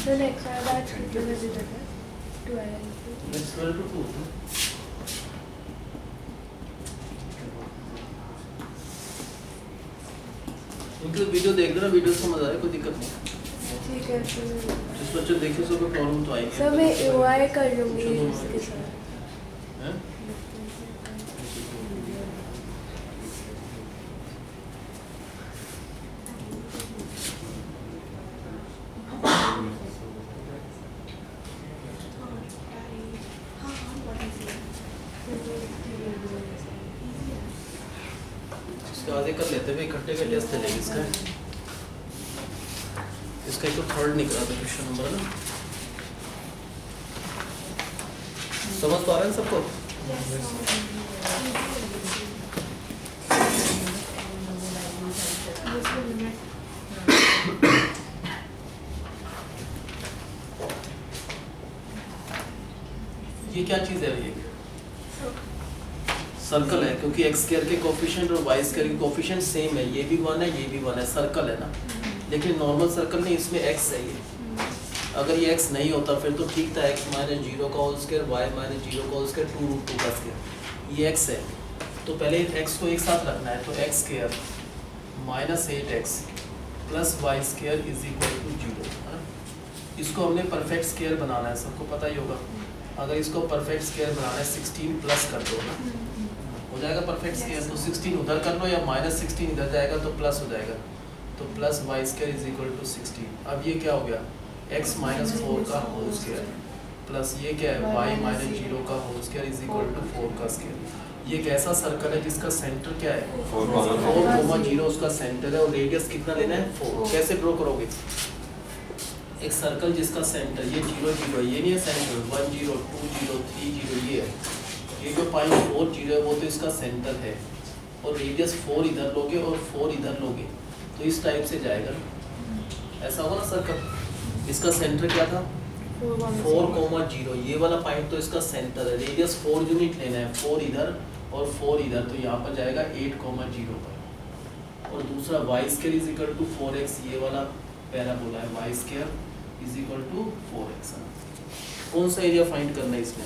So next one that कितने बजे तक है? 12. Let's 12 to 2. इनके वीडियो देख लेना, वीडियो समझ आ रहा है, कोई दिक्कत नहीं। ठीक है फिर जिस बच्चे देखे उसको कोई प्रॉब्लम तो आएगी। सर मैं UI कर लूँगी इसके साथ। हैं? इसके आगे कर लेते हैं, इकट्ठे का टेस्ट चलेगी इसका। इसका एक तो थर्ड निकला था क्वेश्चन नंबर ना। समझ पा रहे हैं सबको? ये क्या चीज है? ये सर्कल है, क्योंकि एक्स स्क्वायर के कोफिशिएंट और वाई स्क्वायर के कोफिशिएंट सेम है। ये भी 1 है, ये भी 1 है, सर्कल है ना। लेकिन नॉर्मल सर्कल में इसमें एक्स है ये। अगर ये एक्स नहीं होता फिर तो ठीक था, एक्स माइनस 0 का होल स्क्वायर, वाई माइनस 0 का होल स्क्वायर, 2√2 का स्क्वायर। ये एक्स है तो पहले एक्स को एक साथ रखना है, तो x square minus 8x plus y square is equal to 0। इसको हमने परफेक्ट स्क्वायर बनाना है, सबको पता ही होगा। अगर इसको परफेक्ट स्क्वायर बनाना है 16 प्लस कर दो ना, हो जाएगा परफेक्ट स्क्वायर। तो 16 उधर कर लो या माइनस 16 इधर जाएगा तो प्लस हो जाएगा, तो plus y square is equal to 16। अब ये क्या हो गया? x माइनस 4 का होल स्क्वायर प्लस ये क्या है? y माइनस 0 का whole square is equal to 4 का स्क्वायर। ये एक ऐसा सर्कल है जिसका सेंटर क्या है? 4,0 उसका सेंटर है और रेडियस कितना लेना है? 4। कैसे ड्रॉ करोगे? एक सर्कल जिसका सेंटर ये 0 0 ये नहीं है सेंटर, 1 0 2 0 3 0 ये है। ये जो पॉइंट 4 0 है वो तो इसका सेंटर है, और रेडियस 4 इधर लोगे और 4 इधर लोगे तो इस टाइप से जाएगा। ऐसा होगा ना सर्कल। इसका सेंटर क्या था? 4,0। ये वाला पॉइंट तो इसका सेंटर है, रेडियस 4 यूनिट लेना है, 4 इधर और 4 इधर, तो यहाँ पर जाएगा 8,0 पर। और दूसरा y square is equal to 4x, ये वाला पैराबोला है, y square is equal to 4x। कौन सा एरिया फाइंड करना है इसमें?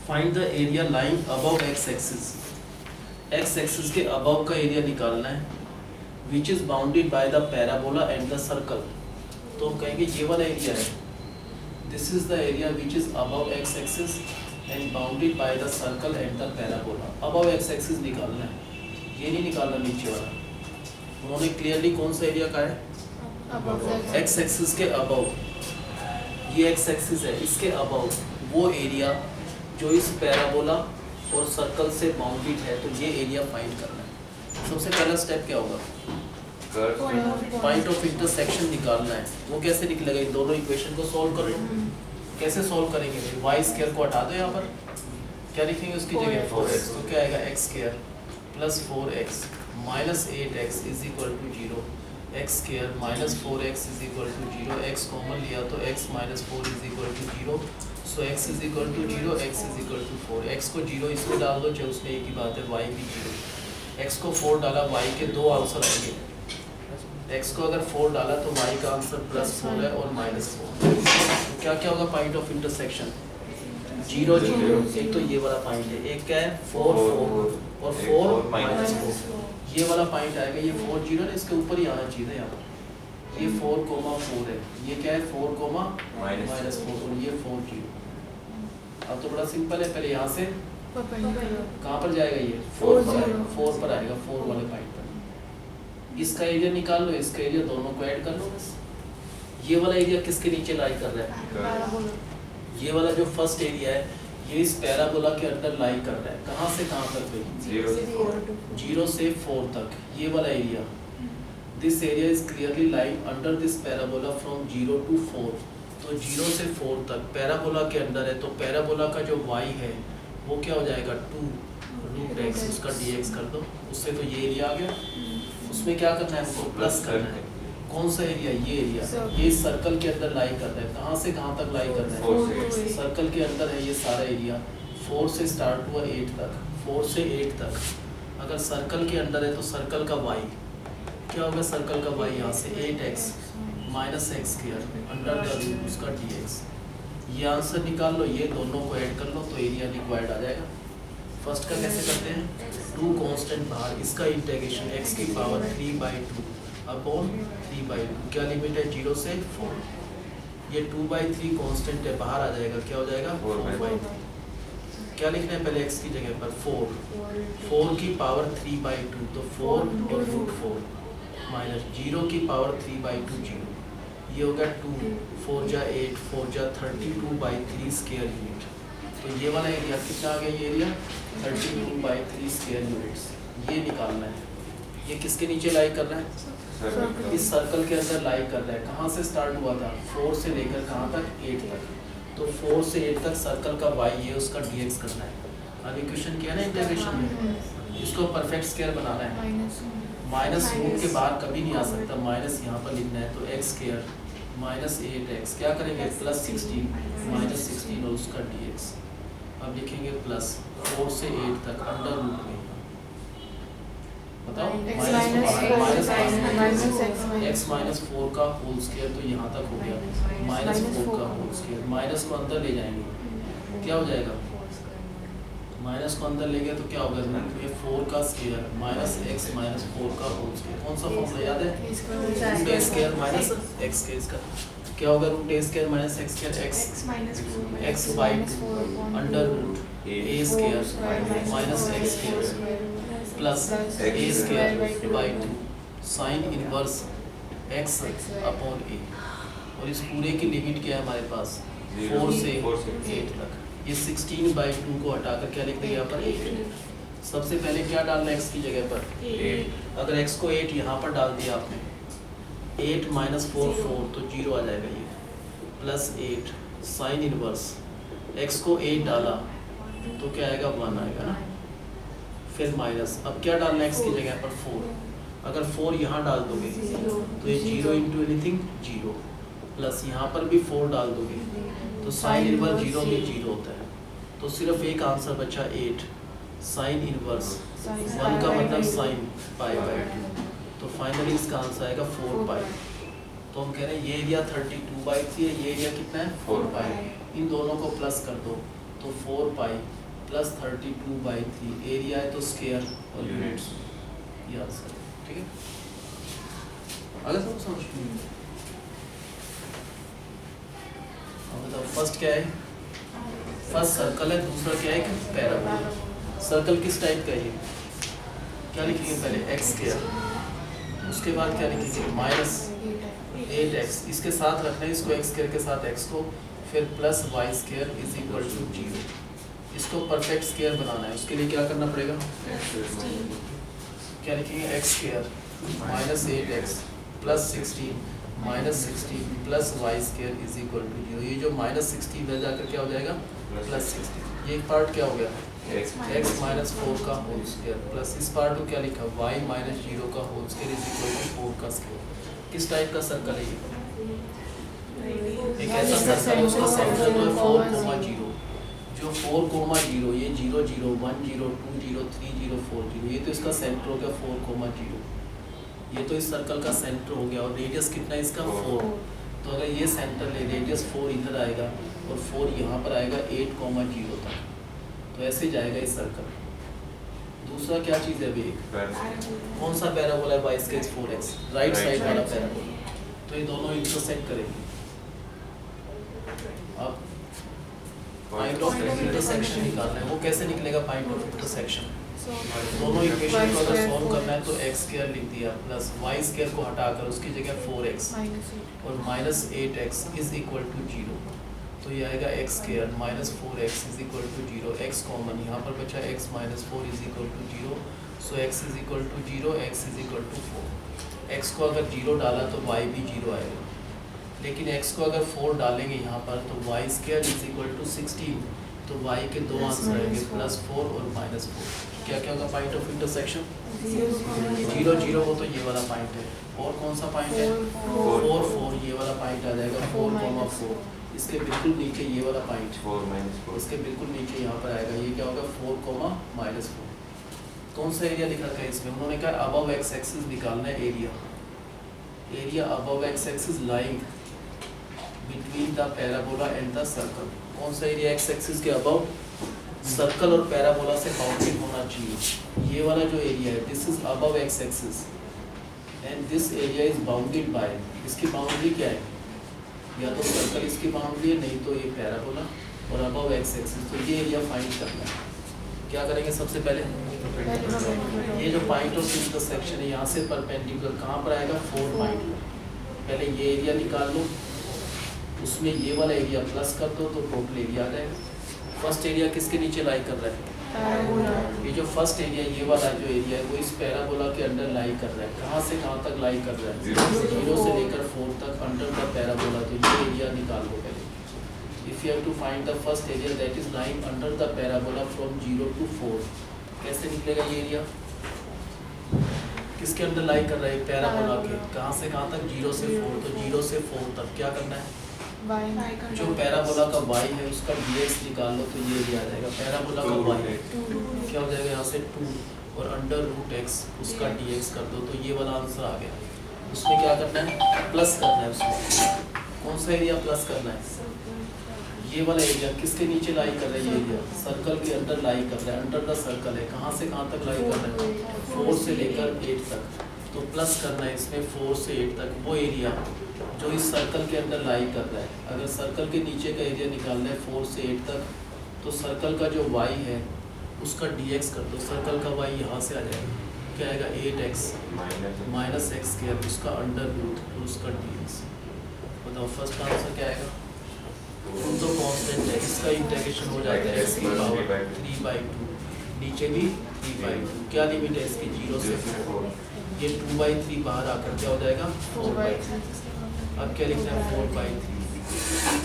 Find the area lying above x axis. x axis के अबव का एरिया निकालना है, which is bounded by the parabola and the circle. तो हम कहेंगे ये वाला एरिया है, this is the area which is above x axis and bounded by the circle and the parabola. Above x axis निकालना है, ये नहीं निकालना नीचे वाला। उन्होंने क्लियरली कौन सा एरिया का है? x एक्सिस के अबव। ये x एक्सिस है, इसके अबव वो एरिया जो इस पैराबोला और सर्कल से बाउंडेड है, तो ये एरिया फाइंड करना है। सबसे पहला स्टेप क्या होगा? पॉइंट ऑफ इंटरसेक्शन निकालना है। वो कैसे निकलेगा? इन दोनों इक्वेशन को सॉल्व करो। कैसे सॉल्व करेंगे? वाई स्क्वायर को हटा दो, यहाँ पर क्या लिखेंगे उसकी जगह? 4x। तो क्या आएगा? x square plus 4x minus 8x is equal to 0। x square minus 4x is equal to 0। x common लिया तो x minus 4 is equal to 0। So x is equal to 0, x is equal to 4। x को 0 इसमें डाल दो, चाहे उसमें एक ही बात है, y भी 0। x को 4 डाला, y के दो आंसर आएंगे। x को अगर 4 डाला तो y का आंसर +4 है और -4। तो क्या क्या होगा पॉइंट ऑफ इंटरसेक्शन? 0 0। एक तो ये वाला पॉइंट है, एक क्या है? 4 4 और 4 -4। ये वाला पॉइंट आएगा, ये 4 0 है, इसके ऊपर ही आना चाहिए यहाँ पर। ये 4,4 है, ये क्या है? 4, -4 और ये 4 0। अब तो बड़ा सिंपल है, पहले यहाँ से कहाँ पर जाएगा? ये 4 पर आएगा, 4 वाले पॉइंट पर। इसका एरिया निकाल लो, इसका एरिया, दोनों को ऐड कर लो बस। ये वाला एरिया किसके नीचे लाई कर रहा है? ये वाला जो फर्स्ट एरिया है ये इस पैराबोला के अंदर लाई कर रहा है। कहाँ से कहाँ तक? 0 से 4 तक। ये वाला area, this area is clearly lying under this parabola from 0 to 4। तो 0 से 4 तक पैराबोला के अंदर है, तो पैराबोला का जो y है वो क्या हो जाएगा? 2√x। उसका dx कर दो, उससे तो ये एरिया आ गया। उसमें क्या करना है हमको? प्लस करना है। कौन सा एरिया? ये एरिया, ये सर्कल के अंदर लाई कर रहा है। कहाँ से कहाँ तक लाई कर रहा है? सर्कल के अंदर है ये सारा एरिया। 4 से स्टार्ट हुआ 8 तक, 4 से 8 तक। अगर सर्कल के अंदर है तो सर्कल का y क्या होगा? सर्कल का y यहाँ से 8x minus x square under the root उसका dx। ये आंसर निकाल लो, ये दोनों को ऐड कर लो तो एरिया रिक्वायर्ड आ जाएगा। फर्स्ट का कैसे करते हैं, टू कांस्टेंट बाहर, इसका इंटीग्रेशन x की पावर 3/2 अपॉन 3/2, क्या लिमिट है 0 से 4। ये 2/3 कांस्टेंट है, बाहर आ जाएगा, क्या हो जाएगा 4/3। क्या लिखना है पहले x की जगह पर 4 की पावर 3/2 तो 4 और रूट 4 माइनस 0 की पावर 3/2 0, ये होगा 2 4 जा 8 4 जा 32/3 स्क्वायर यूनिट। तो ये वाला एरिया कितना आ गया, ये एरिया 32/3 स्क्वायर यूनिट्स, ये निकालना है। ये किसके नीचे लाई कर रहा है, इस सर्कल के अंदर लाई कर रहा है। कहाँ से स्टार्ट हुआ था, 4 से लेकर कहाँ तक 8 तक, तो 4 से 8 तक सर्कल का y है उसका dx करना है। अब इक्वेशन किया ना इंटीग्रेशन में, इसको परफेक्ट स्क्वायर बनाना है। माइनस रूट के बाहर कभी नहीं आ सकता, माइनस यहाँ पर लिखना है तो एक्स स्क्वायर माइनस 8x क्या करेंगे प्लस 16 माइनस 16 और उसका dx। अब लिखेंगे प्लस 4 से 8 तक अंडर रूट में, बताओ एक्स माइनस 4 का होल स्क्वायर, तो यहाँ तक हो गया माइनस 4 का होल स्क्वायर। माइनस को अंदर ले जाएंगे, क्या हो जाएगा, माइनस को अंदर ले गए तो क्या होगा रूट में 4 का स्क्वायर माइनस एक्स माइनस 4 का होल स्क्वायर। कौन सा फॉर्मूला याद है, root A square minus x square. इसका क्या होगा, root A square minus x square X by 2 under root A square minus x square plus A square by 2 sine inverse X upon A. और इस पूरे की limit क्या है हमारे पास 4 से 8 तक। ये 16/2 को हटाकर क्या लिख देंगे यहाँ पर 8। सबसे पहले क्या डालना है x की जगह पर 8। अगर x को 8 यहाँ पर डाल दिया आपने, 8 माइनस 4 4 तो 0 आ जाएगा ये, प्लस 8 साइन इनवर्स x को 8 डाला तो क्या आएगा 1 आएगा ना, फिर माइनस। अब क्या डालना है x की जगह पर 4। अगर 4 यहाँ डाल दोगे तो ये 0 इंटू एनीथिंग 0, प्लस यहाँ पर भी 4 डाल दोगे तो साइन इनवर्स 0 में 0 होता है। तो सिर्फ एक आंसर बचा 8 साइन इनवर्स 1 का मतलब साइन π/2। तो फाइनली इसका आंसर आएगा 4π। तो हम कह रहे हैं ये एरिया 32/3 है, ये एरिया कितना है 4π। इन दोनों को प्लस कर दो तो 4π प्लस 32/3 एरिया है तो स्क्वायर और यूनिट्स, ये आंसर ठीक है। अगर सब समझ बताओ फर्स्ट क्या है, फर्स्ट सर्कल है, दूसरा क्या है पैराबोला। सर्कल किस टाइप का है, क्या लिखेंगे पहले एक्स स्क्वायर, उसके बाद क्या लिखेंगे माइनस 8x, इसके साथ रखना है इसको एक्स स्क्वायर के साथ x को, फिर plus y square is equal to 0। इसको परफेक्ट स्क्वायर बनाना है, उसके लिए क्या करना पड़ेगा, क्या लिखेंगे x square minus 8x plus 16 minus 16 plus y square is equal to 0। ये जो माइनस 16 इधर जाकर क्या हो जाएगा प्लस 16। ये पार्ट क्या हो गया x माइनस 4 का होल स्क्वायर प्लस इस पार्ट को क्या लिखा y माइनस 0 का whole square is equal to 4 का स्क्वायर। किस टाइप का सर्कल है ये, एक ऐसा सर्कल है उसका सेंटर जो है 4,0, जो 4,0 ये 0 0 1 0 2 0 3 0 4 0, ये तो इसका सेंटर हो गया 4,0। ये तो इस सर्कल का सेंटर हो गया और रेडियस कितना है इसका 4। तो अगर ये सेंटर ले रेडियस 4 इधर आएगा और 4 यहाँ पर आएगा 8,0 तक, तो ऐसे जाएगा इस सर्कल। दूसरा क्या चीज़ है अभी, कौन सा पैराबोला है y square 4x, right side वाला पैराबोला। तो ये दोनों इंटरसेक्ट करेंगे। अब पॉइंट ऑफ इंटरसेक्शन निकालना है, वो कैसे निकलेगा पॉइंट ऑफ इंटरसेक्शन, दोनों इक्वेशन को अगर सॉल्व करना है तो एक्स स्क्वायर लिख दिया प्लस वाई स्क्वायर को हटाकर उसकी जगह 4x और minus 8x is equal to 0। तो ये आएगा x square minus 4x is equal to 0, x common यहाँ पर बचा x minus 4 is equal to 0, so x is equal to 0, x is equal to 4। x को अगर 0 डाला तो y भी 0 आएगा, लेकिन x को अगर 4 डालेंगे यहाँ पर तो y square is equal to 16, तो y के दो आंसर आएंगे प्लस 4 और माइनस 4। क्या क्या होगा पॉइंट ऑफ इंटरसेक्शन 0 0, वो तो ये वाला पॉइंट है। और कौन सा पॉइंट है 4 4, ये वाला पॉइंट आ जाएगा 4,4। इसके बिल्कुल नीचे ये वाला पॉइंट 4 इसके बिल्कुल नीचे यहाँ पर आएगा, ये क्या होगा 4,-4। कौन सा एरिया लिखा है इसमें, उन्होंने कहा अबव एक्स एक्सिस निकालना है area. Area above x axis lying between the parabola and the circle. कौन सा एरिया एक्स एक्सिस के अबव सर्कल और पैराबोला से बाउंडेड होना चाहिए। ये वाला जो एरिया है this is above x axis and this area is bounded bye, इसकी बाउंड्री क्या है, या तो सर्कल इसकी बाउंड्री है, नहीं तो ये पैराबोला और अबव एक्स एक्सिस। तो ये एरिया फाइंड करना है। क्या करेंगे सबसे पहले, ये जो पॉइंट ऑफ इंटरसेक्शन है यहाँ से परपेंडिकुलर कहाँ पर आएगा, 4 पॉइंट। पहले ये एरिया निकाल लो, उसमें ये वाला एरिया प्लस कर दो तो टोटल एरिया आ जाएगा। फर्स्ट एरिया किसके नीचे लाई कर रहा है, ये जो फर्स्ट एरिया ये वाला जो एरिया है वो इस पैराबोला के अंडर लाई कर रहा है। कहाँ से कहाँ तक लाई कर रहा है, 0 से लेकर 4 तक अंडर द पैराबोला। तो ये एरिया निकाल लो पहले। If you have to find the first area that is lying under the parabola from 0 to 4, कैसे निकलेगा ये एरिया, किसके अंदर लाई कर रहा है, पैराबोला के। कहाँ से कहाँ तक, 0 से 4। तो 0 से 4 तक क्या करना है, जो पैराबोला का y है उसका dx निकाल लो तो ये एरिया आ जाएगा। पैराबोला का y क्या हो जाएगा यहाँ से 2 और अंडर रूट x उसका dx कर दो तो ये वाला आंसर आ गया। उसमें क्या करना है, प्लस करना है। उसमें कौन सा एरिया प्लस करना है, ये वाला एरिया किसके नीचे लाई कर रहा है, ये एरिया सर्कल के अंदर लाई कर रहा है, अंडर द सर्कल है। कहाँ से कहाँ तक लाई कर रहा है, 4 से लेकर 8 तक। तो प्लस करना है इसमें 4 से 8 तक वो एरिया जो इस सर्कल के अंदर लाई कर रहा है। अगर सर्कल के नीचे का एरिया निकालना है 4 से 8 तक तो सर्कल का जो y है उसका dx कर दो। सर्कल का y यहाँ से आ जाएगा, क्या आएगा 8x माइनस एक्स स्क्वायर उसका अंडर रूट उसका dx। बताओ फर्स्ट आंसर क्या आएगा, तो कांस्टेंट है, इसका इंटीग्रेशन हो जाता है x की पावर 3/2, नीचे भी 3/2। क्या लिमिट है इसकी, 0 से 4। ये 2/3 बाहर आकर क्या हो जाएगा 4/3। अब क्या लिखना है 4/3।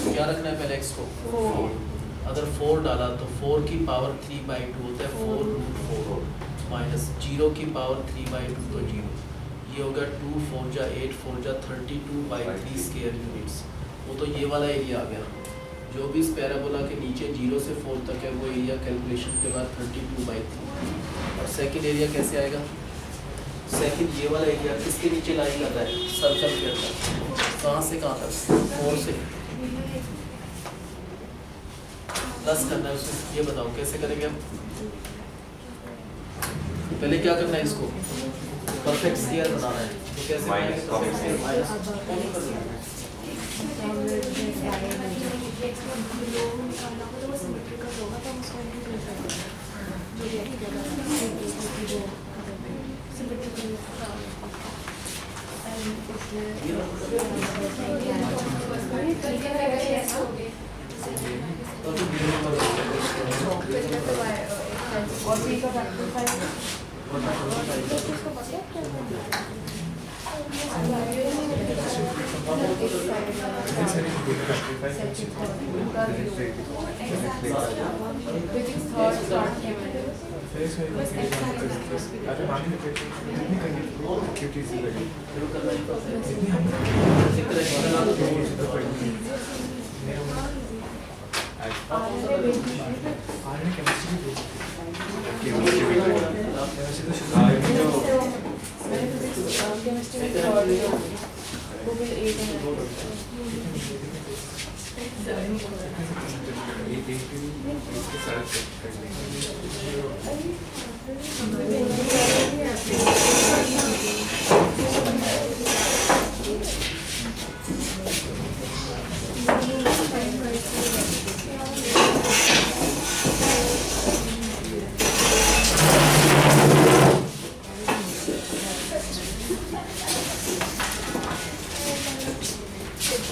क्या रखना है पहले x को 4। अगर 4 डाला तो 4 की पावर 3/2 होता है 4√4 माइनस 0 की पावर 3/2 तो 0। ये होगा 2 4 जा 8 4 जा 32/3 स्क्वायर यूनिट्स। वो तो ये वाला एरिया आ गया। जो भी इस पैराबोला के नीचे 0 से 4 तक है वो एरिया कैलकुलेशन के बाद 32/3। और सेकंड एरिया कैसे आएगा, सेकंड ये वाला एरिया किसके नीचे लाई कर रहा है, सर्कल के अंदर। कहाँ से कहाँ तक, 4 से प्लस करना है उसमें। ये बताओ कैसे करेंगे हम, पहले क्या करना है, इसको परफेक्ट स्क्वायर बनाना है। तो कैसे बनाएंगे परफेक्ट स्क्वायर, माइनस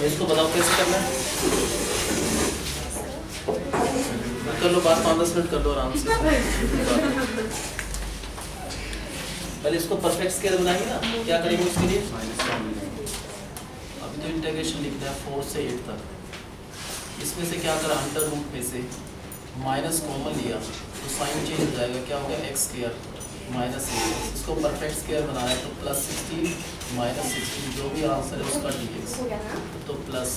इसको बताओ कैसे करना है, कर लो बात 5-10 मिनट कर लो आराम से। पहले इसको परफेक्ट स्क्वायर बनाएंगे ना, क्या करेंगे उसके लिए, अभी तो इंटीग्रेशन लिखना है 4 से 8 तक। इसमें से क्या करा, अंडर रूट में से माइनस कॉमन लिया तो साइन चेंज हो जाएगा, क्या होगा एक्स स्क्वायर माइनस 8। इसको परफेक्ट स्क्वायर बनाया तो प्लस 16 माइनस 16 जो भी आंसर है उसका dx। तो प्लस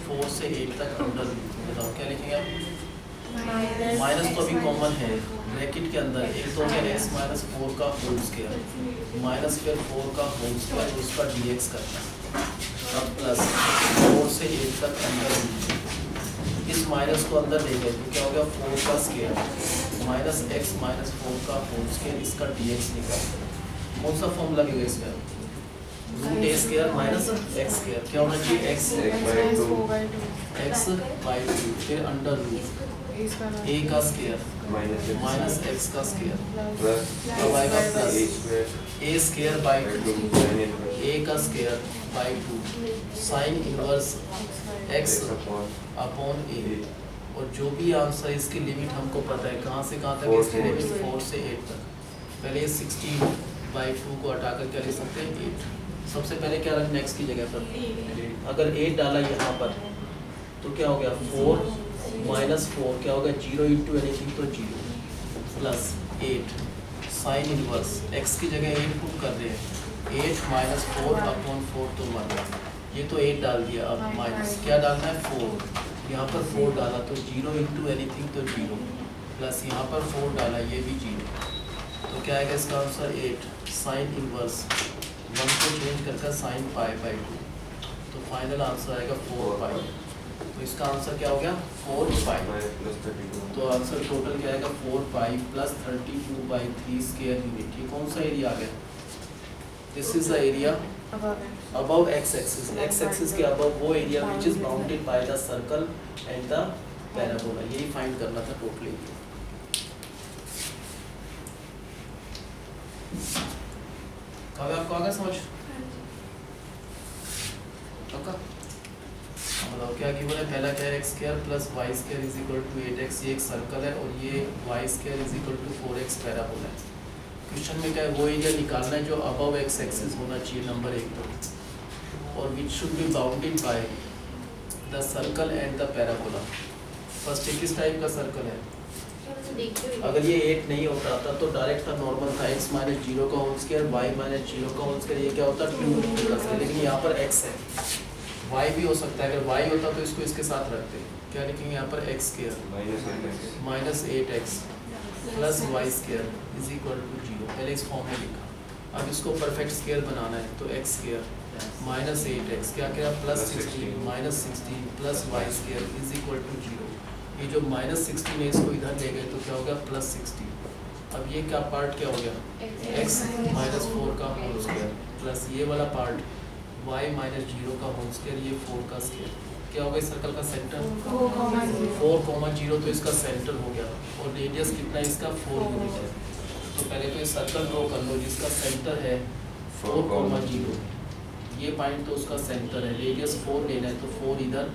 4 से 8 तक अंडर रूट। बताओ क्या लिखेंगे आप, माइनस तो अभी कॉमन है ब्रैकेट के अंदर, एक तो क्या x माइनस 4 का होल स्क्वायर माइनस फिर 4 का होल स्क्वायर उसका dx करना है। अब प्लस 4 से 8 तक अंदर इस माइनस को अंदर ले गए तो क्या हो गया 4 का स्क्वायर माइनस एक्स माइनस 4 का होल स्क्वायर इसका dx निकाल। कौन सा फॉर्म लगेगा इसका root A square minus x square क्या होना चाहिए एक्स बाई 2 फिर अंडर रूट ए का स्क्वायर माइनस एक्स का स्क्वायर अब आएगा plus A square by 2 A का square by 2 sine inverse X upon A और जो भी आंसर इसकी लिमिट हमको पता है कहाँ से कहाँ तक इसकी लिमिट 4 से 8 तक। पहले 16/2 को हटाकर क्या लिख सकते हैं 8। सबसे पहले क्या रखना x की जगह पर अगर 8 डाला यहाँ पर तो क्या हो गया 4 माइनस 4 क्या होगा 0 इंटू एनीथिंग तो 0 प्लस 8 साइन इनवर्स x की जगह 8 पुट कर रहे हैं 8 माइनस 4 अपॉन 4 तो 1 ये तो 8 डाल दिया। अब माइनस क्या डालना है 4 यहाँ पर 4 डाला तो 0 इंटू एनीथिंग तो 0 प्लस यहाँ पर 4 डाला ये भी 0 तो क्या आएगा इसका आंसर 8 साइन इनवर्स 1 को चेंज करके साइन पाई बाई 2 तो फाइनल आंसर आएगा 4 पाई। तो इसका आंसर क्या हो गया 4 पाई। तो आंसर टोटल क्या आएगा 4 पाई प्लस 32/3 स्क्वायर यूनिट। ये कौन सा एरिया आ गया this is the area above x axis के above वो area which is bounded by the circle and the parabola यही फाइंड करना था टोटल एरिया। कब आपको आगे समझ मतलब क्या गिवन है पहला क्या है x square plus y square is equal to 8x ये एक सर्कल है और ये y square is equal to 4x parabola है। क्वेश्चन में क्या है वो एरिया निकालना है जो अबव x एक्सिस होना चाहिए नंबर 1 पर और which should be bounded by the circle and the parabola. First किस टाइप का सर्कल है अगर ये 8 नहीं होता था तो डायरेक्ट था नॉर्मल था x माइनस 0 का होल स्क्वायर y माइनस 0 का होल स्क्वायर ये क्या होता 2 लेकिन यहाँ पर x है y भी हो सकता है अगर y होता तो इसको इसके साथ रखते क्या लिखेंगे यहाँ पर x square minus 8x plus y square is equal to 0 पहले इस फॉर्म में लिखा। अब इसको परफेक्ट स्क्वायर बनाना है तो x स्क्वायर माइनस 8x क्या क्या plus 16 minus 16 plus y square is equal to 0। ये जो माइनस 16 है इसको इधर ले गए तो क्या हो गया प्लस 16। अब ये क्या पार्ट क्या हो गया x माइनस 4 का होल स्क्वायर प्लस ये वाला पार्ट y माइनस 0 का होल स्क्वायर ये 4 का स्क्वायर क्या हो गया सर्कल का सेंटर 4,0 तो इसका सेंटर हो गया और रेडियस कितना है इसका 4 यूनिट है। तो पहले तो ये सर्कल ड्रॉ कर लो जिसका सेंटर है 4,0 ये पॉइंट तो उसका सेंटर है रेडियस 4 लेना है तो 4 इधर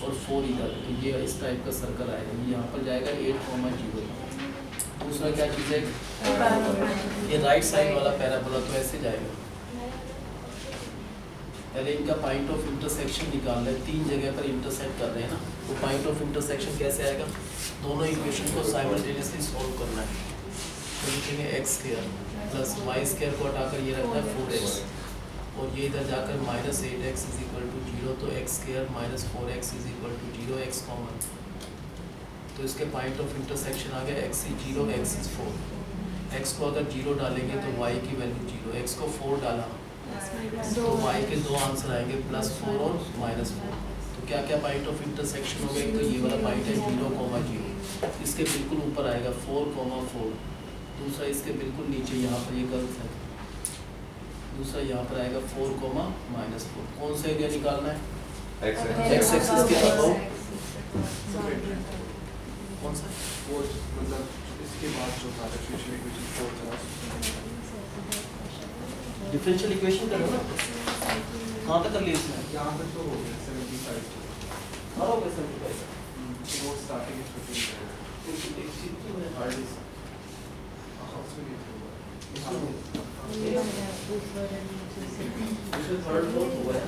और 4 इधर तो ये इस टाइप का सर्कल आएगा यहाँ पर जाएगा 8,0। दूसरा क्या चीज़ है ये राइट साइड वाला पैराबोला तो ऐसे जाएगा। पहले इनका पॉइंट ऑफ इंटरसेक्शन निकालना है 3 जगह पर इंटरसेक्ट कर रहे हैं ना तो पॉइंट ऑफ इंटरसेक्शन कैसे आएगा दोनों इक्वेशन को साइमल्टेनियसली सॉल्व करना है तो लिखेंगे x square plus y square को हटाकर ये रखना है 4x और ये इधर जाकर minus 8x is equal to 0 तो x square minus 4x is equal to 0 x common तो इसके पॉइंट ऑफ इंटरसेक्शन आ गया x इज 0 x इज 4 x को अगर 0 डालेंगे तो y की वैल्यू 0 x को 4 डाला तो y के 2 आंसर आएंगे +4 और -4। तो क्या क्या पॉइंट ऑफ इंटरसेक्शन हो गए तो ये वाला पॉइंट है 0,0 इसके बिल्कुल ऊपर आएगा 4,4 दूसरा इसके बिल्कुल नीचे यहाँ पर ये गलत है दूसरा यहाँ पर आएगा 4,-4 कौन सा एरिया निकालना है x एक्सिस के अबव कौन सा मतलब इसके बाद जो था डिफरेंशियल इक्वेशन 4 था डिफरेंशियल इक्वेशन करो ना कहाँ तक कर लिया इसमें यहाँ पे तो हो गया 75 हाँ हो गया 75 वो स्टार्टिंग इज 15 एक चीज तो है हार्ड डिस्क इसमें थर्ड फोर्थ हुआ है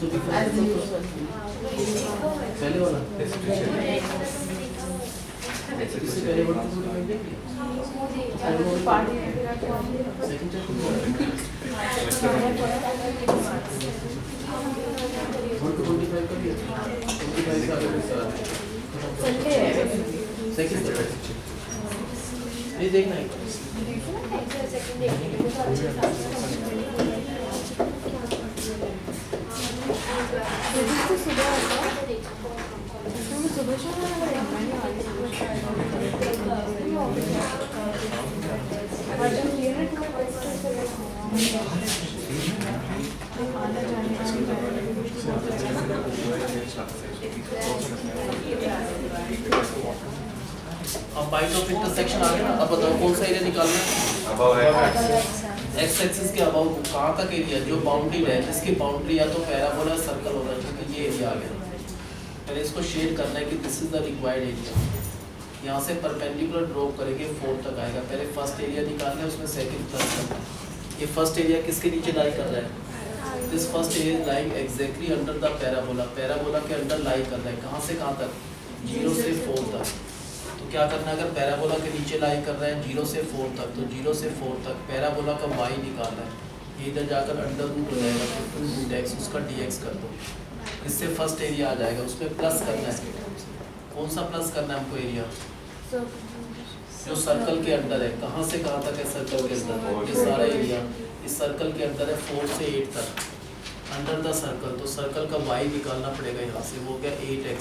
तो दिखा पहले वाला इससे पहले वाला सेकंड ये देखना है अब पॉइंट ऑफ इंटरसेक्शन आ गया ना। अब बताओ कौन सा एरिया निकालना है? अबव एक्स एक्सिस के अबव कहाँ तक एरिया जो बाउंड्री है, जिसकी बाउंड्री या तो पैराबोला सर्कल होना चाहिए, तो ये एरिया आ गया। पहले इसको शेड करना है कि this is the required area. यहाँ से परपेंडिकुलर ड्रॉ करेंगे 4 तक आएगा। पहले फर्स्ट एरिया निकालना है, उसमें सेकंड प्लस करना है। ये फर्स्ट एरिया किसके नीचे लाई कर रहा है? This first area is lying exactly under the parabola. Parabola के अंडर लाई कर रहा है। कहाँ से कहाँ तक? 0 से 4 तक। तो क्या करना है, अगर पैराबोला के नीचे लाई कर रहा है 0 से 4 तक, तो 0 से 4 तक पैराबोला का y निकालना है। ये इधर जाकर अंडर रूट हो जाएगा, 15√x, उसका dx कर दो। इससे फर्स्ट एरिया आ जाएगा। उसमें प्लस करना है। कौन सा प्लस करना है हमको एरिया? जो सर्कल के अंदर है। कहाँ से कहाँ तक है सर्कल के अंदर? ये सारा एरिया इस सर्कल के अंदर है 4 से 8 तक अंडर द सर्कल। तो सर्कल का y निकालना पड़ेगा यहाँ से। वो गया 8x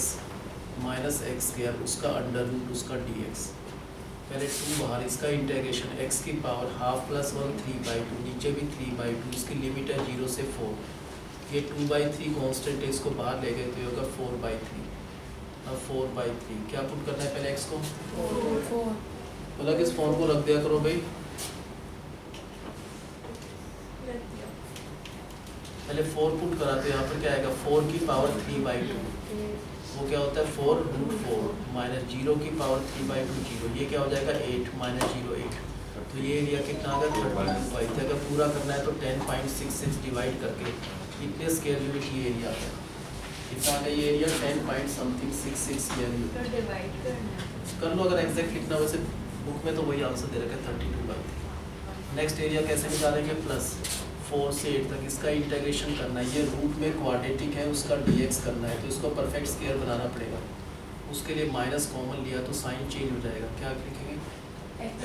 माइनस एक्स स्क्वायर, उसका अंडर रूट, उसका dx। पहले 2 बाहर, इसका इंटीग्रेशन x की पावर हाफ प्लस 1 3/2, नीचे भी 3/2। इसकी लिमिट है 0 से 4। ये 2/3 कॉन्स्टेंट है, इसको बाहर ले गए तो होगा 4/3। अब 4/3 क्या पुट करना है पहले? x को 4 बोला कि इस फॉर्म को रख दिया करो भाई। पहले 4 पुट करा तो यहाँ पर क्या आएगा? 4 की पावर 3/2। वो क्या होता है? 4√4 माइनस 0 की पावर 3/2 0। ये क्या हो जाएगा? 8 माइनस 0 8। तो ये एरिया कितना आ गया? 32। अगर पूरा करना है तो 10.66 डिवाइड करके इतने स्क्वायर यूनिट ये एरिया है। कितना आ गया ये एरिया? 10.66 square unit. कर लो अगर एग्जैक्ट लिखना। वैसे बुक में तो वही आंसर दे रखा है 32/3। नेक्स्ट एरिया कैसे निकालेंगे? प्लस 4 से 8 तक इसका इंटीग्रेशन करना है। ये रूट में क्वाड्रेटिक है, उसका dx करना है, तो इसको परफेक्ट स्क्वायर बनाना पड़ेगा। उसके लिए माइनस कॉमन लिया तो साइन चेंज हो जाएगा। क्या लिखेंगे?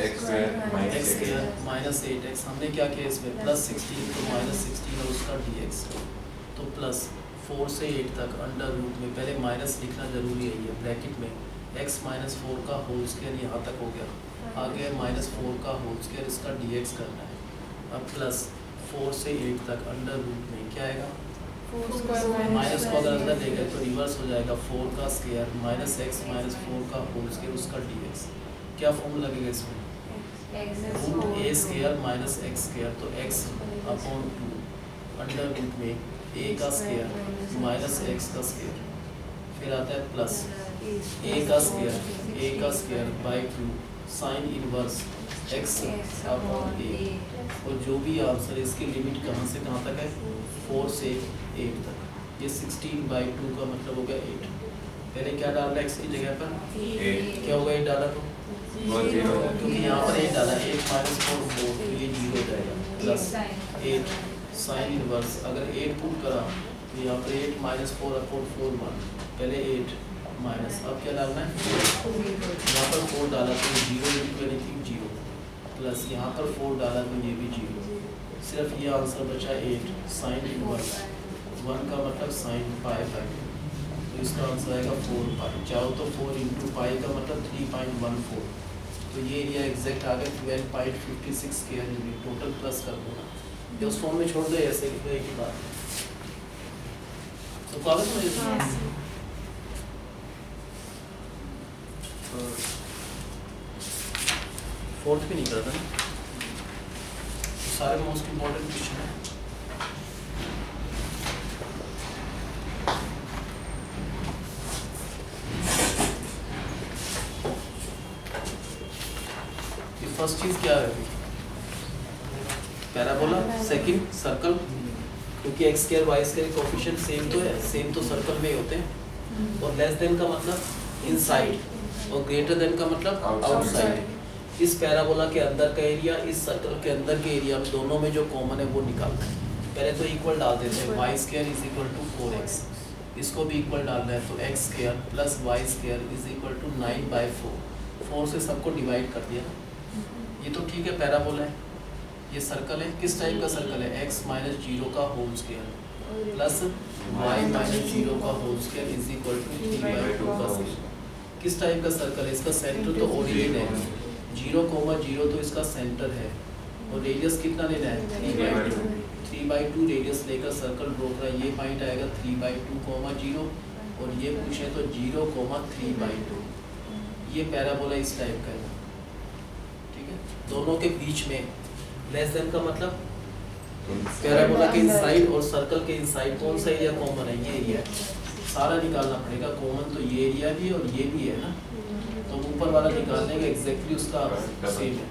x square minus 8x। हमने क्या किया इसमें? प्लस 16 तो माइनस 16 और उसका dx। तो प्लस 4 से 8 तक अंडर रूट में पहले माइनस लिखना जरूरी है। ये ब्रैकेट में x माइनस 4 का होल स्क्वायर यहाँ तक हो गया। आगे माइनस 4 का होल स्क्वायर, इसका dx करना है। अब प्लस 4 से 8 तक अंडर रूट में क्या आएगा? माइनस को अगर अंदर ले गए तो रिवर्स हो जाएगा। 4 का स्क्वायर माइनस x माइनस 4 का होल स्क्वायर, उसका dx। क्या फॉर्मूला लगेगा इसमें? Root a square minus x square, तो x अपॉन 2 अंडर रूट में a का स्क्वायर माइनस x का स्क्वायर। फिर आता है प्लस a का square by 2 sine inverse x upon a। और जो भी आंसर इसकी लिमिट कहाँ से कहाँ तक है? 4 से 8 तक। ये 16/2 का मतलब हो गया 8। पहले क्या डालना है x की जगह पर? 8 क्या होगा 8 डाला तो? 1 0 क्योंकि यहाँ पर 8 डाला, 8 माइनस 4 4, तो ये 0 हो जाएगा। प्लस 8 साइन इनवर्स, अगर 8 पुट करा तो यहाँ पर 8 माइनस 4 अपॉन 4 1। पहले 8 माइनस, अब क्या डालना है? यहाँ पर 4 डाला तो 0 इंटू एनीथिंग 0, प्लस यहाँ पर 4 डाला तो ये भी 0। सिर्फ ये आंसर बचा 8 साइन इनवर्स 1 का मतलब साइन पाई बाई 2। तो इसका आंसर आएगा 4 पाई। चाहो तो 4 इंटू पाई का मतलब 3.14। तो ये एरिया एग्जैक्ट आ गया 12.56 स्क्वायर यूनिट। टोटल प्लस कर दो ना, ये उस फॉर्म में छोड़ दो ऐसे एक ही बात। तो कागज में फोर्थ भी नहीं करता ना, सारे मोस्ट इम्पोर्टेंट क्वेश्चन है। फर्स्ट चीज क्या है? पैराबोला, सेकंड सर्कल, क्योंकि x square y square coefficient same तो है, सेम तो सर्कल में ही होते हैं। और लेस देन का मतलब इनसाइड और ग्रेटर देन का मतलब आउटसाइड। इस पैराबोला के अंदर का एरिया, इस सर्कल के अंदर के एरिया, दोनों में जो कॉमन है वो निकालना है। पहले तो इक्वल डाल देते हैं, y square is equal to 4x, इसको भी इक्वल डालना है, तो x square plus y square is equal to 9/4। 4 से सबको डिवाइड कर दिया। ये तो ठीक है, पैराबोला है, ये सर्कल है। किस टाइप का सर्कल है? x माइनस 0 का whole square plus y minus 0 का whole square is equal to 3/2 का स्क्वायर। किस टाइप का सर्कल है? इसका सेंटर तो ओरिजिन है, 0,0 तो इसका सेंटर है, और रेडियस कितना लेना है? 3/2। 3/2 रेडियस लेकर सर्कल ड्रॉ करा, ये पॉइंट आएगा 3/2, 0, और ये पूछे तो 0,3/2। ये पैराबोला इस टाइप का है, ठीक है। दोनों के बीच में लेस देन का मतलब पैराबोला के इनसाइड और सर्कल के इनसाइड कौन सा एरिया कॉमन है? ये एरिया सारा निकालना पड़ेगा। कॉमन तो ये एरिया भी और ये भी है ना, तो ऊपर वाला निकालने का एग्जैक्टली उसका सेम है।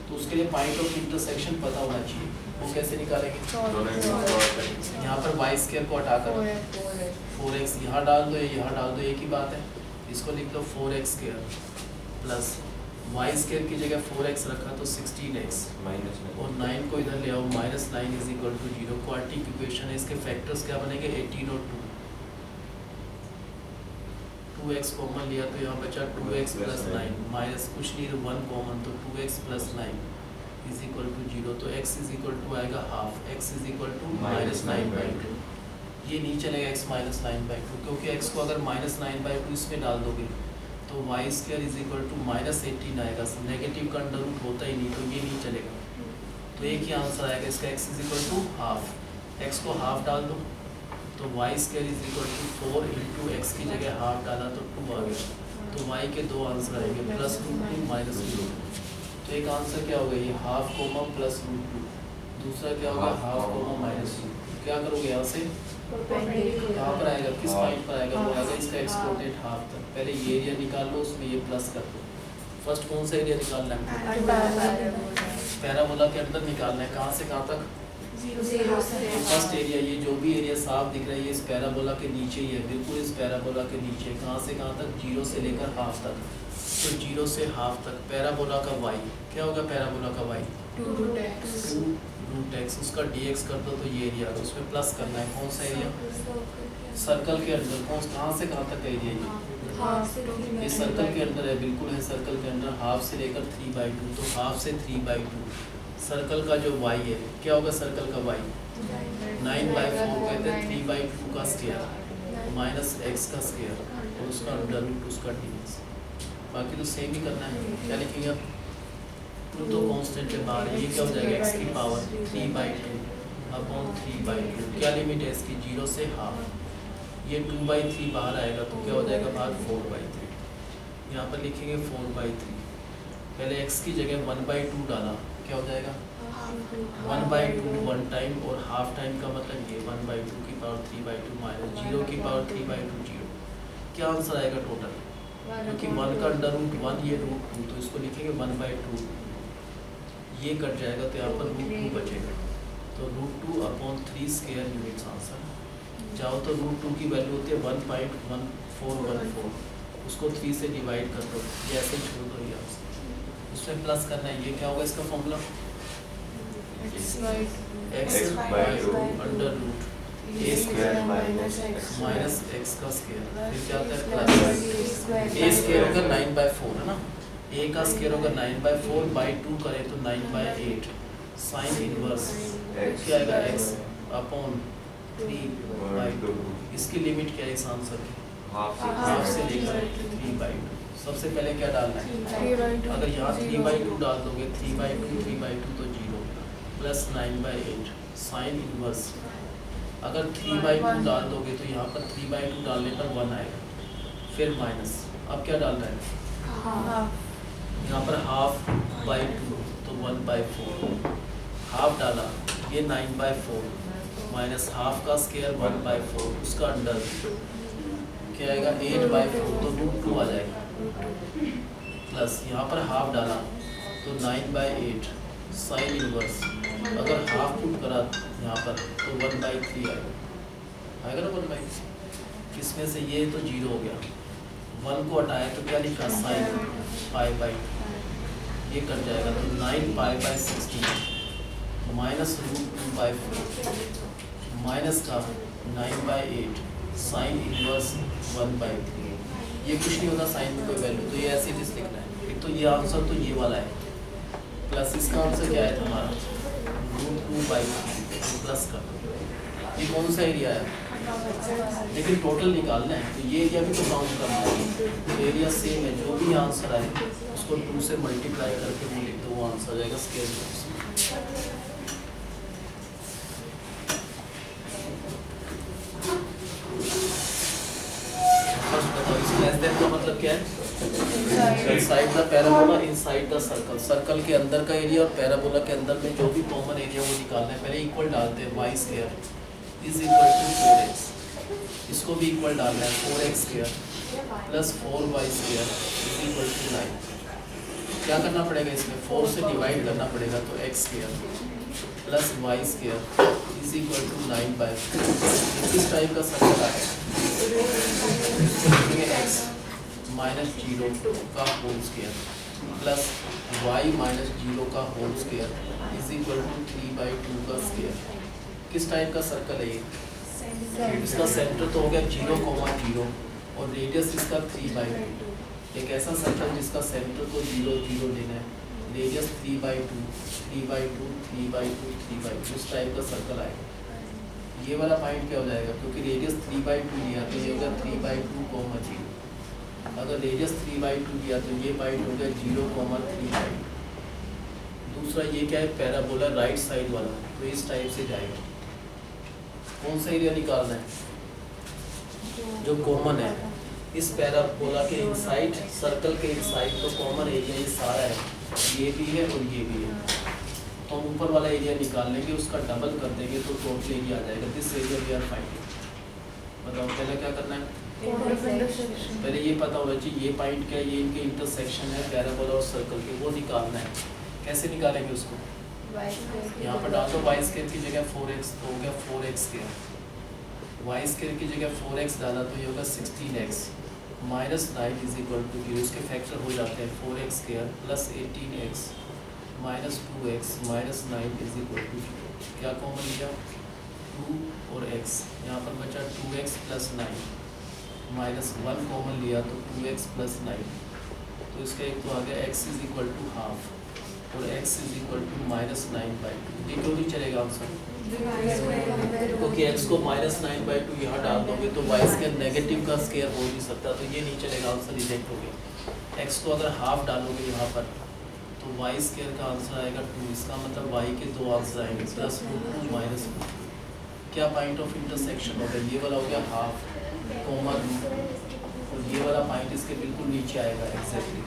तो उसके लिए पॉइंट ऑफ इंटरसेक्शन पता होना चाहिए। वो कैसे निकालेंगे? यहाँ पर वाई स्क्वायर को हटाकर 4x यहाँ डाल दो, यहाँ डाल दो, एक ही बात है। इसको लिख लो 4x square plus y square की जगह 4x रखा तो 16x और 9 को इधर ले आओ, -9 is equal to 0। Quadratic equation है, इसके फैक्टर्स क्या बनेंगे? 18 और 2। 2x कॉमन लिया तो यहाँ बचा 2x प्लस 9, माइनस कुछ नहीं तो 1 कॉमन, तो 2x plus 9 is equal to 0। तो x इज इक्वल टू आएगा half, x is equal to -9/2। ये नहीं चलेगा x -9/2, क्योंकि x को अगर -9/2 इसमें डाल दोगे तो y square is equal to -18 आएगा। नेगेटिव का अंडर रूट होता ही नहीं, तो ये नहीं चलेगा। तो एक ही आंसर आएगा इसका, x is equal to half. x को हाफ डाल दो तो y square is equal to 4 into x की जगह हाफ डाला तो 2 आ गया। तो y के दो आंसर आएंगे, +√2 -√2। तो एक आंसर क्या होगा? ये हाफ कोमा +√2। दूसरा क्या होगा? Half comma -2। क्या करोगे यहाँ से? कहाँ पर आएगा? किस पॉइंट पर आएगा? वो आएगा इसका एक्सपोर्टेड हाफ तक। पहले ये एरिया निकाल लो, उसमें ये प्लस कर दो। फर्स्ट कौन सा एरिया निकालना है? पैराबोला के अंदर निकालना है। कहाँ से कहाँ तक? फर्स्ट एरिया, ये जो भी एरिया साफ दिख रहा है ये इस पैराबोला के नीचे ही है, बिल्कुल इस पैराबोला के नीचे। कहाँ से कहाँ तक? 0 से लेकर हाफ तक। तो 0 से हाफ तक पैराबोला का y क्या होगा? पैराबोला का y 2√x, उसका dx कर दो तो ये एरिया, उसमें प्लस करना है। कौन सा एरिया? सर्कल के अंदर। कहाँ से कहाँ तक का एरिया ये सर्कल के अंदर है, बिल्कुल है सर्कल के अंदर। हाफ से लेकर 3/2, तो हाफ से 3/2। सर्कल का जो y है क्या होगा? सर्कल का y 9/4 कहते हैं, 3/2 का स्क्वायर माइनस x का स्क्वायर और उसका अंडर रूट उसका dx। बाकी तो सेम ही करना है। क्या लिखेंगे आप? टू तो कांस्टेंट के बाहर, ये क्या हो जाएगा? x की पावर 3/2 अपॉन 3/2। क्या लिमिट है इसकी? 0 से हाफ। ये 2/3 बाहर आएगा तो क्या हो जाएगा बाहर? 4/3। यहाँ पर लिखेंगे 4/3। पहले x की जगह 1/2 डाला, क्या हो जाएगा? 1/2 1 टाइम, और हाफ टाइम का मतलब ये 1/2 की पावर 3/2 माइनस 0 की पावर 3/2 0। क्या आंसर आएगा टोटल? क्योंकि 1 का अंडर रूट 1, ये √2, तो इसको लिखेंगे 1/2। ये कट जाएगा तो यहाँ पर √2 बचेगा, तो √2 अपॉन 3 स्क्वायर यूनिट्स आंसर। जाओ तो √2 की वैल्यू होती है 1.1414, उसको 3 से डिवाइड कर दो, ये ऐसे ही छोड़ दो। ये आंसर उसमें प्लस करना है। ये क्या होगा इसका formula? x/2 under root a square minus x का स्क्वायर, फिर क्या आता है प्लस a स्क्वायर होगा 9/4 है ना, a का स्क्वायर होगा 9/4/2 करें तो 9/8 साइन इनवर्स क्या आएगा? x upon 3/2। इसकी लिमिट क्या है इस आंसर की? हाफ से लेकर 3/2। सबसे पहले क्या डालना है? अगर यहाँ 3/2 डाल दोगे, 3/2 तो 0 प्लस 9/8 साइन इनवर्स। अगर 3/2 डाल दोगे तो यहाँ पर 3/2 डालने पर 1 आएगा, फिर माइनस। अब क्या डालना है? यहाँ पर 1/2 तो 1/4। हाफ डाला, ये 9/4 माइनस हाफ का स्क्वायर 1/4, उसका अंडर क्या आएगा? 8/4, तो √2 आ जाएगा। प्लस यहाँ पर हाफ डाला तो 9/8 साइन इनवर्स। अगर हाफ पुट करा यहाँ पर तो 1/3 आएगा ना 1/3। इसमें से ये तो 0 हो गया, 1 को हटाया तो क्या लिखा साइन π/2, ये कट जाएगा तो 9π/16 -√2/4 माइनस का 9/8 साइन इनवर्स 1/3। ये कुछ नहीं होता साइन में कोई वैल्यू, तो ये ऐसे ही लिखना है। एक तो ये आंसर तो ये वाला है, प्लस इसका आंसर क्या है हमारा √2/3 प्लस का। ये कौन सा एरिया है, लेकिन टोटल निकालना है तो ये एरिया भी तो काउंट करना है। तो एरिया सेम है, जो भी आंसर आए उसको 2 से मल्टीप्लाई करके वो लिख दो, वो आंसर आ जाएगा स्केयर में। लेस देन का मतलब क्या है, inside the parabola inside the circle. Circle के अंदर का एरिया और पैराबोला के अंदर में जो भी कॉमन एरिया वो निकालना है। पहले इक्वल डालते हैं, y square is equal to 4x, इसको भी इक्वल डालना है 4x square plus 4y square is equal to 9। क्या करना पड़ेगा इसमें, 4 से डिवाइड करना पड़ेगा तो x square plus y square is equal to 9/4। किस टाइप का सर्कल है, x माइनस 0 का whole square plus y minus 0 का whole square is equal to 3/2 का स्क्वायर। किस टाइप का सर्कल है ये, इसका सेंटर तो हो गया 0,0 और रेडियस इसका 3/2। एक ऐसा सर्कल जिसका सेंटर तो 0, 0 लेना है, रेडियस 3/2, 3/2, 3/2, 3/2, इस टाइप का सर्कल आएगा। ये वाला पॉइंट क्या हो जाएगा, क्योंकि रेडियस 3/2 लिया तो ये होगा 3/2, 0। अगर रेडियस 3/2 लिया तो ये पॉइंट हो गया 0,3/2। दूसरा ये क्या है, पैराबोला राइट साइड वाला, तो इस टाइप से जाएगा। कौन सा एरिया निकालना है, जो कॉमन है इस पैराबोला के इनसाइड, सर्कल के इनसाइड तो कॉमन एरिया ये सारा है, ये भी है और ये भी है। तो हम ऊपर वाला एरिया निकाल लेंगे, उसका डबल कर देंगे तो टोटल एरिया आ जाएगा। This area we are finding. बताओ पहले क्या करना है, पहले ये पता होना चाहिए ये पॉइंट क्या है, ये इनके इंटरसेक्शन है पैराबोला और सर्कल के, वो निकालना है। कैसे निकालेंगे उसको, यहाँ पर डाल दो y स्क्वायर की जगह 4x तो हो गया 4x स्क्वायर, y स्क्वायर की जगह 4x डाला तो ये होगा 16x minus 9 is equal to 0। उसके फैक्टर हो जाते हैं 4x square plus 18x minus 2x minus 9 is equal to 0। क्या कॉमन लिया 2 और x, यहाँ पर बचा 2x प्लस 9 माइनस 1 कॉमन लिया तो 2x प्लस 9, तो इसका एक तो आ गया x is equal to half और x इज इक्वल टू -9/2। ये क्यों नहीं चलेगा आंसर, क्योंकि x को -9/2 यहाँ डाल दोगे तो y स्क्वायर नेगेटिव का स्क्वायर हो नहीं सकता, तो ये नहीं चलेगा, आंसर रिजेक्ट हो गया। x को अगर हाफ डालोगे यहाँ पर तो y स्क्वायर का आंसर आएगा 2। इसका मतलब y के 2 आंसर आएंगे प्लस √2 माइनस √2। क्या पॉइंट ऑफ इंटरसेक्शन हो गया, ये वाला हो गया हाफ कॉमा √2 और ये वाला पॉइंट इसके बिल्कुल नीचे आएगा एग्जैक्टली,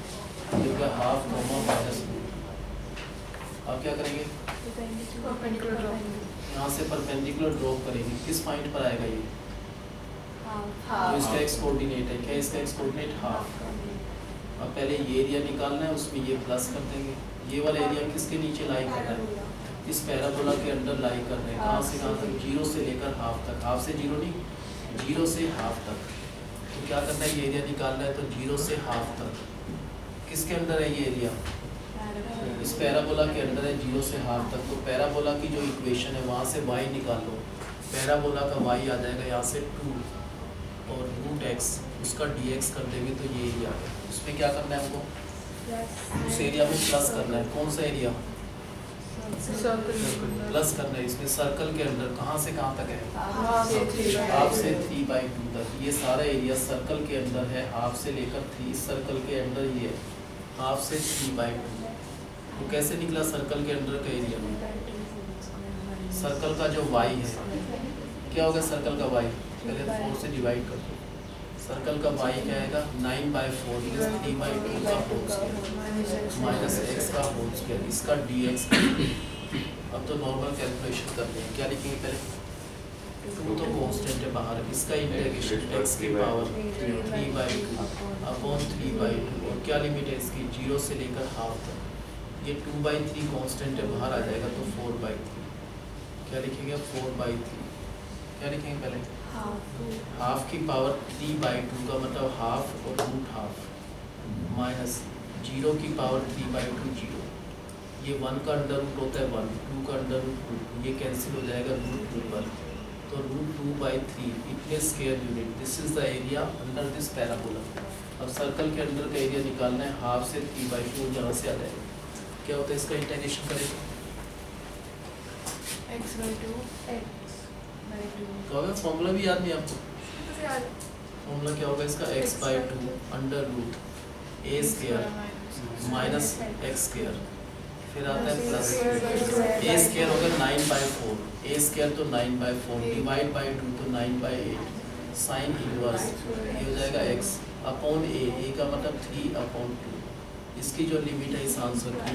ये हो गया हाफ कॉमा माइनस √2। अब क्या करेंगे, यहाँ से परपेंडिकुलर ड्रॉप करेंगे, किस पॉइंट पर आएगा ये, तो इसका एक्स कोऑर्डिनेट है क्या, इसका एक्स कोऑर्डिनेट हाफ। अब पहले ये एरिया निकालना है, उसमें ये प्लस कर देंगे। ये वाला एरिया किसके नीचे लाई कर रहा है, इस पैराबोला के अंदर लाई कर रहे हैं। कहाँ से कहाँ तक, 0 से लेकर हाफ तक, हाफ से 0 नहीं, 0 से हाफ तक। तो क्या करना है, ये एरिया निकालना है तो 0 से हाफ तक किसके अंदर है ये एरिया, इस पैराबोला के अंदर है 0 से हाफ तक। तो पैराबोला की जो इक्वेशन है वहाँ से y निकाल लो, पैराबोला का y आ जाएगा यहाँ से 2 और √x, उसका dx कर देंगे तो ये एरिया है। उसमें क्या करना है हमको, उस एरिया में प्लस करना है। कौन सा एरिया, प्लस करना है इसमें सर्कल के अंदर। कहाँ से कहाँ तक है, हाफ से 3/2 तक। ये सारा एरिया सर्कल के अंदर है, हाफ से लेकर 3, सर्कल के अंदर ये हाफ से 3/2। तो कैसे निकला सर्कल के अंदर का एरिया, सर्कल का जो y है क्या होगा, सर्कल का y पहले 4 से डिवाइड कर दो, सर्कल का y क्या आएगा 9/4 3/2 का होल स्क्वायर माइनस x का होल स्क्वायर, इसका dx। अब तो नॉर्मल कैलकुलेशन करते हैं, क्या लिखेंगे पहले, 2 तो कांस्टेंट है बाहर, इसका इंटीग्रेशन x की पावर 3/2 अपॉन 3/2 और क्या लिमिट है इसकी 0 से लेकर हाफ तक। ये 2/3 कांस्टेंट है बाहर आ जाएगा तो 4/3। क्या लिखेंगे 4/3, क्या लिखेंगे पहले हाफ हाफ की पावर 3/2 का मतलब हाफ और रूट हाफ माइनस 0 की पावर 3/2 0, ये 1 का अंडर रूट होता है 1, 2 का अंडर रूट 2, ये कैंसिल हो जाएगा रूट 2 पर, तो रूट 2/3 इतने square unit, this is the area under this parabola. अब सर्कल के अंदर का एरिया निकालना है, हाफ से 3/2 जहाँ से आ जाएगा, क्या होता है इसका इंटीग्रेशन करेंगे x/2 क्या होगा, फॉर्मूला भी याद नहीं आपको, फॉर्मूला क्या होगा इसका x/2 under root a square minus x square, फिर आता है प्लस a स्क्वायर होगा 9/4, a स्क्वायर तो 9/4 डिवाइड बाई 2 तो 9/8 साइन इनवर्स, ये हो जाएगा x अपॉन a का मतलब 3/2, इसकी जो लिमिट है इस आंसर की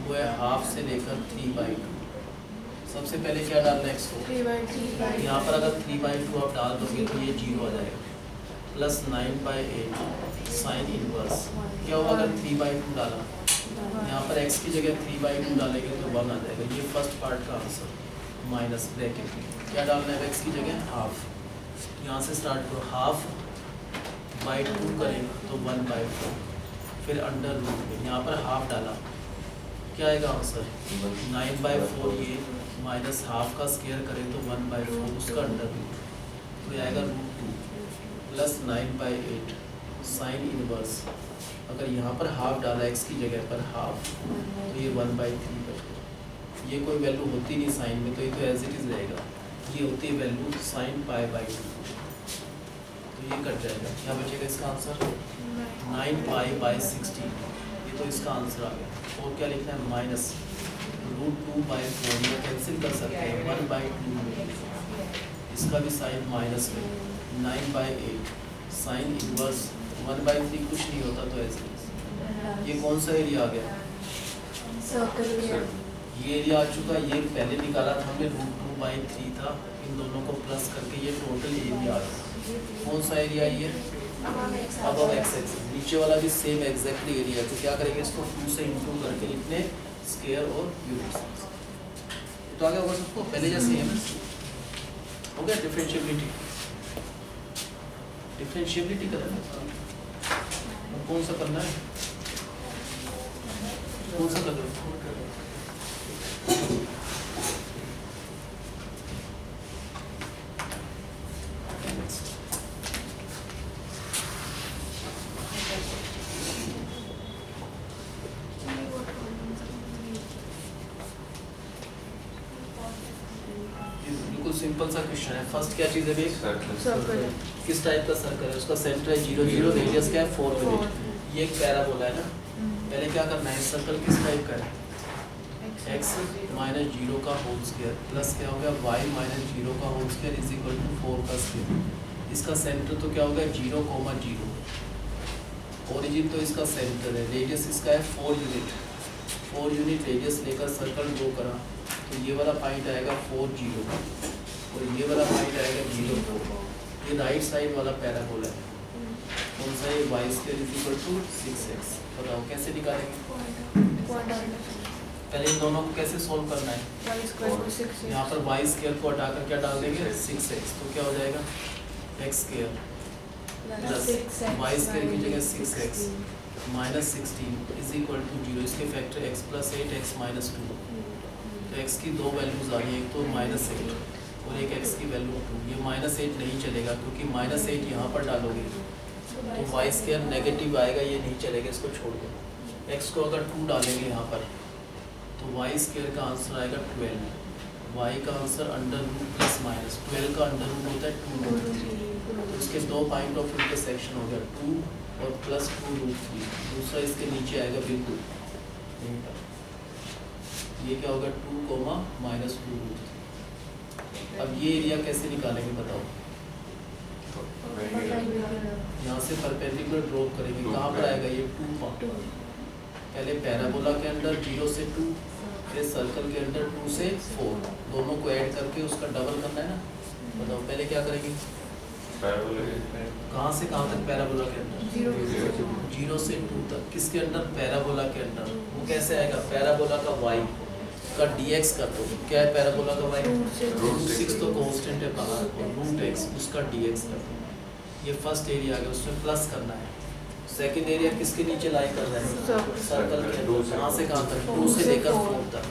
वो है हाफ से लेकर 3/2। सबसे पहले क्या डालना है x को, 3/3 यहाँ पर अगर 3/2 आप डाल दोगे तो ये 0 आ जाएगा, प्लस 9/8 साइन इनवर्स, क्या होगा अगर 3/2 डाला, यहाँ पर x की जगह 3/2 डालेंगे तो 1 आ जाएगा, ये फर्स्ट पार्ट का आंसर, माइनस ब्रैकेट में क्या डालना है x की जगह हाफ, यहाँ से स्टार्ट करो, हाफ बाई 2 करेंगे तो 1/4, फिर अंडर रूट में यहाँ पर हाफ डाला, क्या आएगा आंसर 9/4, ये माइनस हाफ का स्क्वायर करें तो 1/4 उसका अंडर रूट, तो ये आएगा रूट 2 प्लस 9/8 साइन इनवर्स, अगर यहाँ पर हाफ डाला x की जगह पर हाफ तो ये 1/3 बचेगा, ये कोई वैल्यू होती नहीं साइन में तो ये तो एज इट इज़ रहेगा, ये होती है वैल्यू साइन π/2, तो ये कट जाएगा, क्या बचेगा इसका आंसर 9π/16, ये तो इसका आंसर आ गया, और क्या लिखना है माइनस रूट 2/4, ये कैंसिल कर सकते हैं 1/2 में, इसका भी साइन माइनस में 9/8 साइन इनवर्स 1/3 कुछ नहीं होता तो ऐसे, ये कौन सा एरिया आ गया, सर्कल के ये एरिया आ चुका, ये पहले निकाला था हमने रूट 2/3 था, इन दोनों को प्लस करके ये टोटल एरिया आ गया, कौन सा एरिया ये अब x एक्सिस, नीचे वाला भी सेम एग्जैक्टली एरिया, तो क्या करेंगे इसको 2 से इंटू करके इतने स्क्वायर और यूनिट्स, तो आगे होगा सबको पहले जैसे ही हो गया, डिफरेंशिएबिलिटी, डिफरेंशिएबिलिटी करना है, कौन सा करना है, कौन सा कर रहे हो, सिंपल सा क्वेश्चन है, फर्स्ट क्या चीज़ है, सर्कल किस टाइप का सर्कल है, उसका सेंटर है 0 0, रेडियस क्या है 4 यूनिट, ये एक पैराबोला है ना, पहले क्या करना है, सर्कल किस टाइप का है, x माइनस 0 का होल स्क्वायर प्लस क्या हो गया y माइनस 0 का whole square is equal to 4 का स्क्वायर, इसका सेंटर तो क्या हो गया 0,0, ओरिजिन तो इसका सेंटर है, रेडियस इसका है 4 यूनिट रेडियस लेकर सर्कल ड्रॉ करा, तो ये वाला पॉइंट आएगा 4 0 और ये वाला पॉइंट आएगा 0 4, ये राइट साइड वाला पैराबोला है, कौन सा है y square is equal to 6x, बताओ कैसे निकालेंगे, पहले इन दोनों को कैसे सोल्व करना है, यहाँ पर y स्क्वायर को हटाकर क्या डाल देंगे 6x, तो क्या हो जाएगा x square plus y square की जगह 6x minus 16 is equal to 0, इसके factor x plus 8x minus 2, तो x की दो वैल्यूज आ रही है, एक तो -8 और एक x की वैल्यू 2, ये -8 नहीं चलेगा क्योंकि -8 यहाँ पर डालोगे तो y स्क्वायर नेगेटिव आएगा, ये नहीं चलेगा, इसको छोड़ दो, x को अगर 2 डालेंगे यहाँ पर तो y स्क्वायर का आंसर आएगा 12, y का answer under root plus minus 12 का अंडर रूट होता है 2√3, उसके दो पॉइंट ऑफ इंटरसेक्शन हो गया 2 और प्लस 2√3, दूसरा इसके नीचे आएगा बिल्कुल, ये क्या होगा 2, -2√3, अब ये एरिया कैसे निकालेंगे बताओ, यहाँ से परपेंडिकुलर ड्रॉ करेंगे, कहाँ पर आएगा ये 2, पहले पैराबोला के अंदर 0 से 2, फिर सर्कल के अंदर 2 से 4, दोनों को ऐड करके उसका डबल करना है ना, बताओ पहले क्या करेंगे, कहाँ से कहाँ तक पैराबोला के अंदर 0 से 2 तक, किसके अंदर पैराबोला के अंदर, वो कैसे आएगा पैराबोला का y उसका dx कर दो, क्या है पैराबोला का y? रूट 6 तो कांस्टेंट है बाहर, और रूट x उसका dx कर दो। ये फर्स्ट एरिया आ गया, उसमें प्लस करना है। सेकंड एरिया किसके नीचे लाई कर रहे हैं? सर्कल के अंदर। कहाँ से कहाँ तक? 2 से लेकर 4 तक।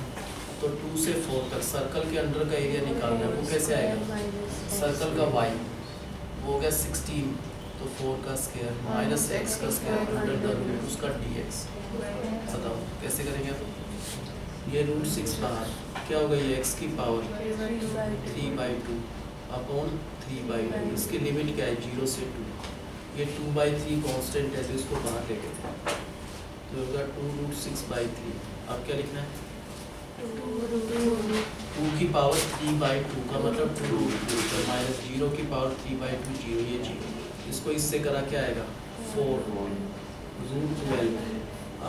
तो 2 से 4 तक सर्कल के अंदर का एरिया निकालना है, वो कैसे आएगा? सर्कल का y वो हो गया 16, तो 4 का स्क्वायर माइनस x का स्क्वायर अंडर द रूट उसका dx। बताओ कैसे करेंगे? तो ये रूट 6 बाहर, क्या होगा? ये x की पावर 3/2 अपॉन 3/2। इसकी लिमिट क्या है? 0 से 2। ये 2/3 कांस्टेंट है, तो इसको बाहर लेके तो होगा 2√6/3। अब क्या लिखना है? 2 की पावर 3/2 का मतलब 2 माइनस 0 की पावर 3/2 0, ये 0। इसको इससे करा क्या आएगा? 4√12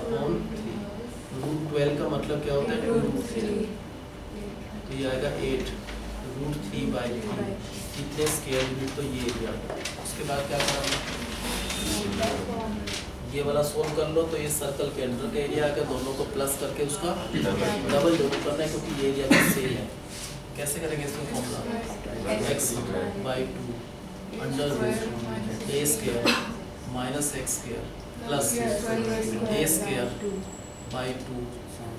अपॉन 3। √12 का मतलब क्या होता है? 2√3। तो ये आएगा 8√3/3। कितने स्क्वायर यूनिट? तो ये एरिया। उसके बाद क्या करना? ये वाला सोल्व कर लो, तो ये सर्कल के अंदर का एरिया आकर दोनों को प्लस करके उसका डबल जरूर करना है, क्योंकि ये एरिया भी सेम है। कैसे करेंगे इसको? Formula x/2 under root a square minus x square plus a square by 2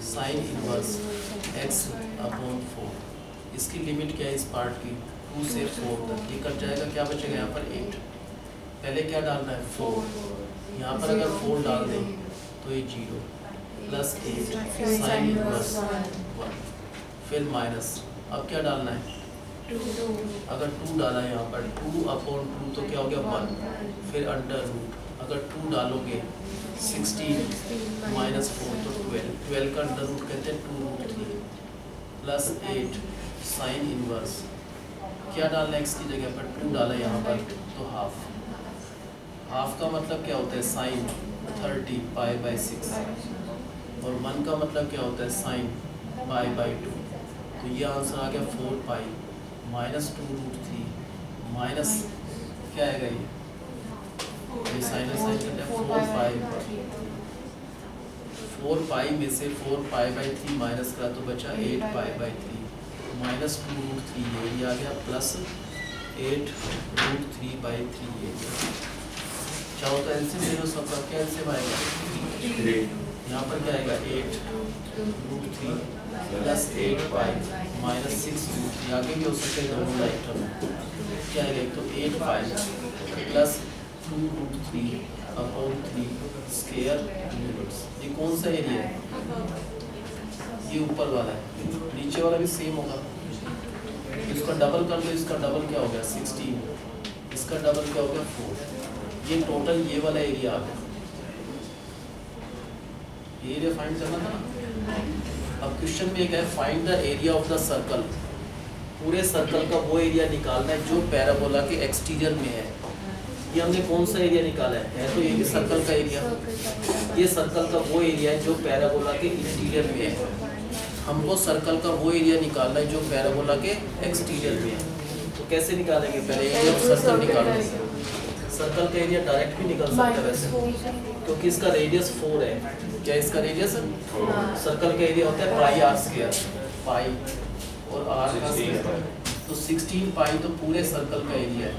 sine inverse x upon 4। इसकी लिमिट क्या है इस पार्ट की? 2 से 4 तक। ये कट जाएगा, क्या बचेगा यहाँ पर? 8। पहले क्या डालना है? 4। यहाँ पर अगर 4 डाल दें तो ये 0 प्लस 8 साइन इनवर्स 1, फिर माइनस। अब क्या डालना है? अगर 2 डाला यहाँ पर 2 अपॉन 2 तो क्या हो गया? 1। फिर अंडर रूट अगर 2 डालोगे 16 माइनस 4 तो 12। 12 का अंडर रूट कहते हैं 2√3 प्लस 8 साइन इनवर्स। क्या डालना है x की जगह पर? 2 डाला यहाँ पर तो हाफ। हाफ का मतलब क्या होता है? साइन 30 π/6। और 1 का मतलब क्या होता है? साइन π/2। तो ये आंसर आ गया 4 पाई माइनस 2√3 माइनस क्या आएगा? ये साइन करते हैं 4 पाई में से 4 π/3 माइनस करा तो बचा 8 π/3 माइनस 2√3 ये आ गया प्लस 8√3/3 ये। चाहो तो एलसीएम ले लो सबका। क्या एलसीएम आएगा? यहाँ पर क्या आएगा? 8√3 प्लस 8 पाई माइनस 6√3। आगे भी हो सकते हैं दोनों राइट टर्म। क्या आएगा? तो 8 pi plus 2√3 upon 3 square units. ये कौन सा एरिया है? ये ऊपर वाला है, नीचे वाला भी सेम होगा। इसका डबल कर दो, इसका डबल क्या हो गया? 16। इसका डबल क्या हो गया? 4। ये टोटल ये वाला एरिया आ गया। ये एरिया फाइंड करना था ना। अब क्वेश्चन में एक है find the area of the circle. पूरे सर्कल का वो एरिया निकालना है जो पैराबोला के एक्सटीरियर में है। ये हमने कौन सा एरिया निकाला है? तो ये भी सर्कल का एरिया। ये सर्कल का वो एरिया है जो पैराबोला के इंटीरियर में है। हमको सर्कल का वो एरिया निकालना है जो पैराबोला के एक्सटीरियर में है। तो कैसे निकालेंगे? पहले एरिया ऑफ सर्कल निकालेंगे। सर्कल का एरिया डायरेक्ट भी निकल सकता है वैसे, क्योंकि इसका रेडियस 4 है। क्या इसका रेडियस? सर्कल का एरिया होता है पाई r स्क्वायर, पाई और r का स्क्वायर। तो 16 पाई तो पूरे सर्कल का एरिया है।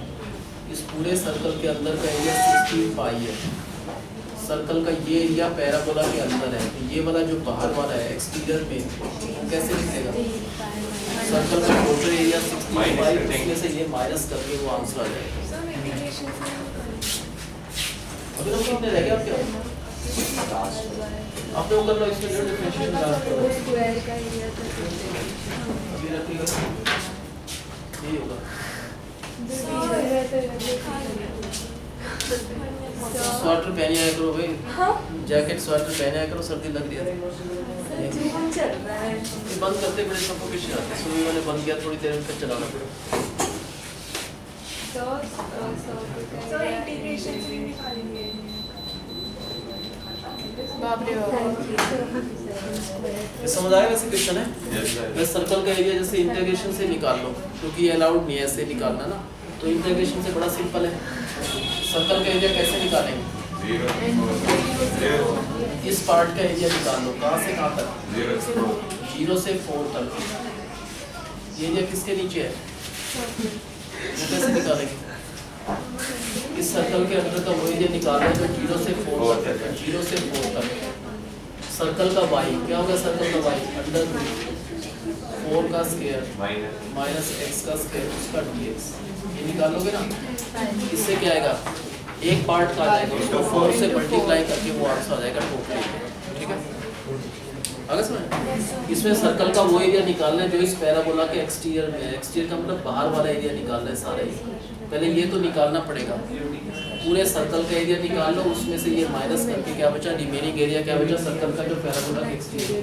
इस पूरे सर्कल के अंदर का एरिया 16 पाई है। सर्कल का ये एरिया पैराबोला के अंदर है। तो ये वाला जो बाहर वाला है एक्सटीरियर में, कैसे लिखेगा? सर्कल का टोटल एरिया 16 पाई, उसमें से ये माइनस करके वो आंसर आ जाएगा। अभी लोग कितने रह गए आपके? आप लोग कर लो इसके जो डिफरेंशिएशन करो। स्क्वायर का एरिया तो अभी रखिएगा यही होगा। स्वेटर पहन आया करो भाई, जैकेट स्वेटर पहन आया करो, सर्दी लग रही है। बंद करते बड़े सफोकेशन आते हैं। सुबह मैंने बंद किया, थोड़ी देर में फिर चलाना पड़ा। इंटीग्रेशन से निकालेंगे। समझ आया? वैसे क्वेश्चन है बस सर्कल का एरिया जैसे इंटीग्रेशन से निकाल लो, क्योंकि ये अलाउड नहीं है ऐसे निकालना ना। तो इंटीग्रेशन से बड़ा सिंपल है। सर्कल का एरिया कैसे निकालेंगे? इस पार्ट का एरिया निकाल लो, कहाँ से कहाँ तक? 0 से 4 तक। ये एरिया किसके नीचे है? वो कैसे निकालेंगे? इस सर्कल के अंदर का वो एरिया निकालना है जो 0 से 4 तक है। 0 से 4 तक सर्कल का y क्या होगा? सर्कल का y अंडर 4 का स्क्वायर माइनस x का स्क्वायर उसका dx। ये निकालोगे ना, इससे क्या आएगा? एक पार्ट का आ जाएगा, उसको 4 से मल्टीप्लाई करके वो आंसर आ जाएगा टोटल। ठीक है, अगर समझ इसमें सर्कल का वो एरिया निकालना है जो इस पैराबोला के एक्सटीरियर में है। एक्सटीरियर का मतलब बाहर वाला एरिया निकालना है सारा ही। पहले ये तो निकालना पड़ेगा, पूरे सर्कल का एरिया निकाल लो, उसमें से ये माइनस करके क्या बचा? रिमेनिंग एरिया क्या बचा सर्कल का जो पैराबोला के एक्सटीरियर।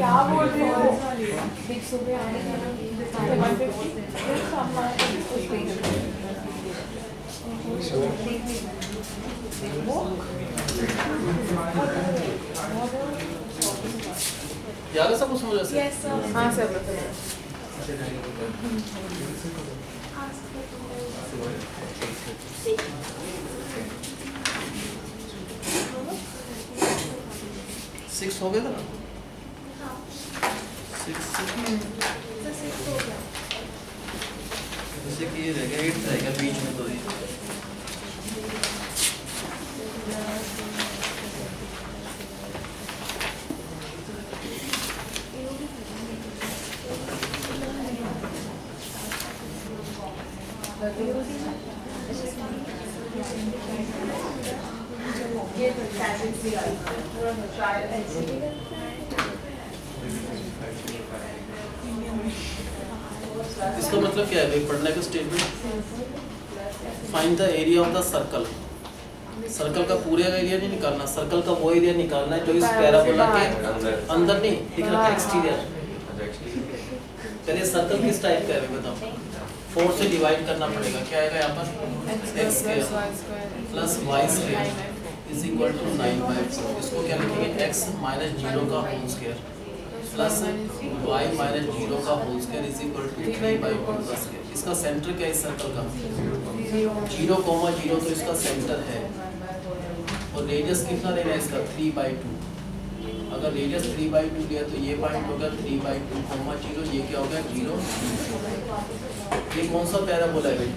क्या बोल रहे हो? याद है सब कुछ समझ से? हाँ सर। 6 हो गया था ना? 6 जैसे कि ये रहेगा 8 रहेगा बीच में तो ये इसका मतलब क्या है पढ़ने का statement? Find the area of the circle. Circle का पूरे एरिया नहीं निकालना, सर्कल का वो एरिया निकालना है जो इस पैराबोला के अंदर नहीं दिख रहा है, एक्सटीरियर। चलिए सर्कल किस टाइप का है बताओ? 4 से डिवाइड करना पड़ेगा, क्या आएगा यहाँ पर? x square plus y square is equal to 9/4। इसको क्या लिखेंगे? x माइनस 0 का whole square plus y minus 0 का whole square is equal to 3/2 का स्क्वायर। इसका सेंटर क्या है इस सर्कल का? 0,0 तो इसका सेंटर है। और रेडियस कितना लेना है इसका? 3/2। अगर रेडियस 3/2 लिया तो ये पॉइंट होगा 3/2, 0। ये क्या होगा? 0। ये कौन सा पैराबोला है भाई?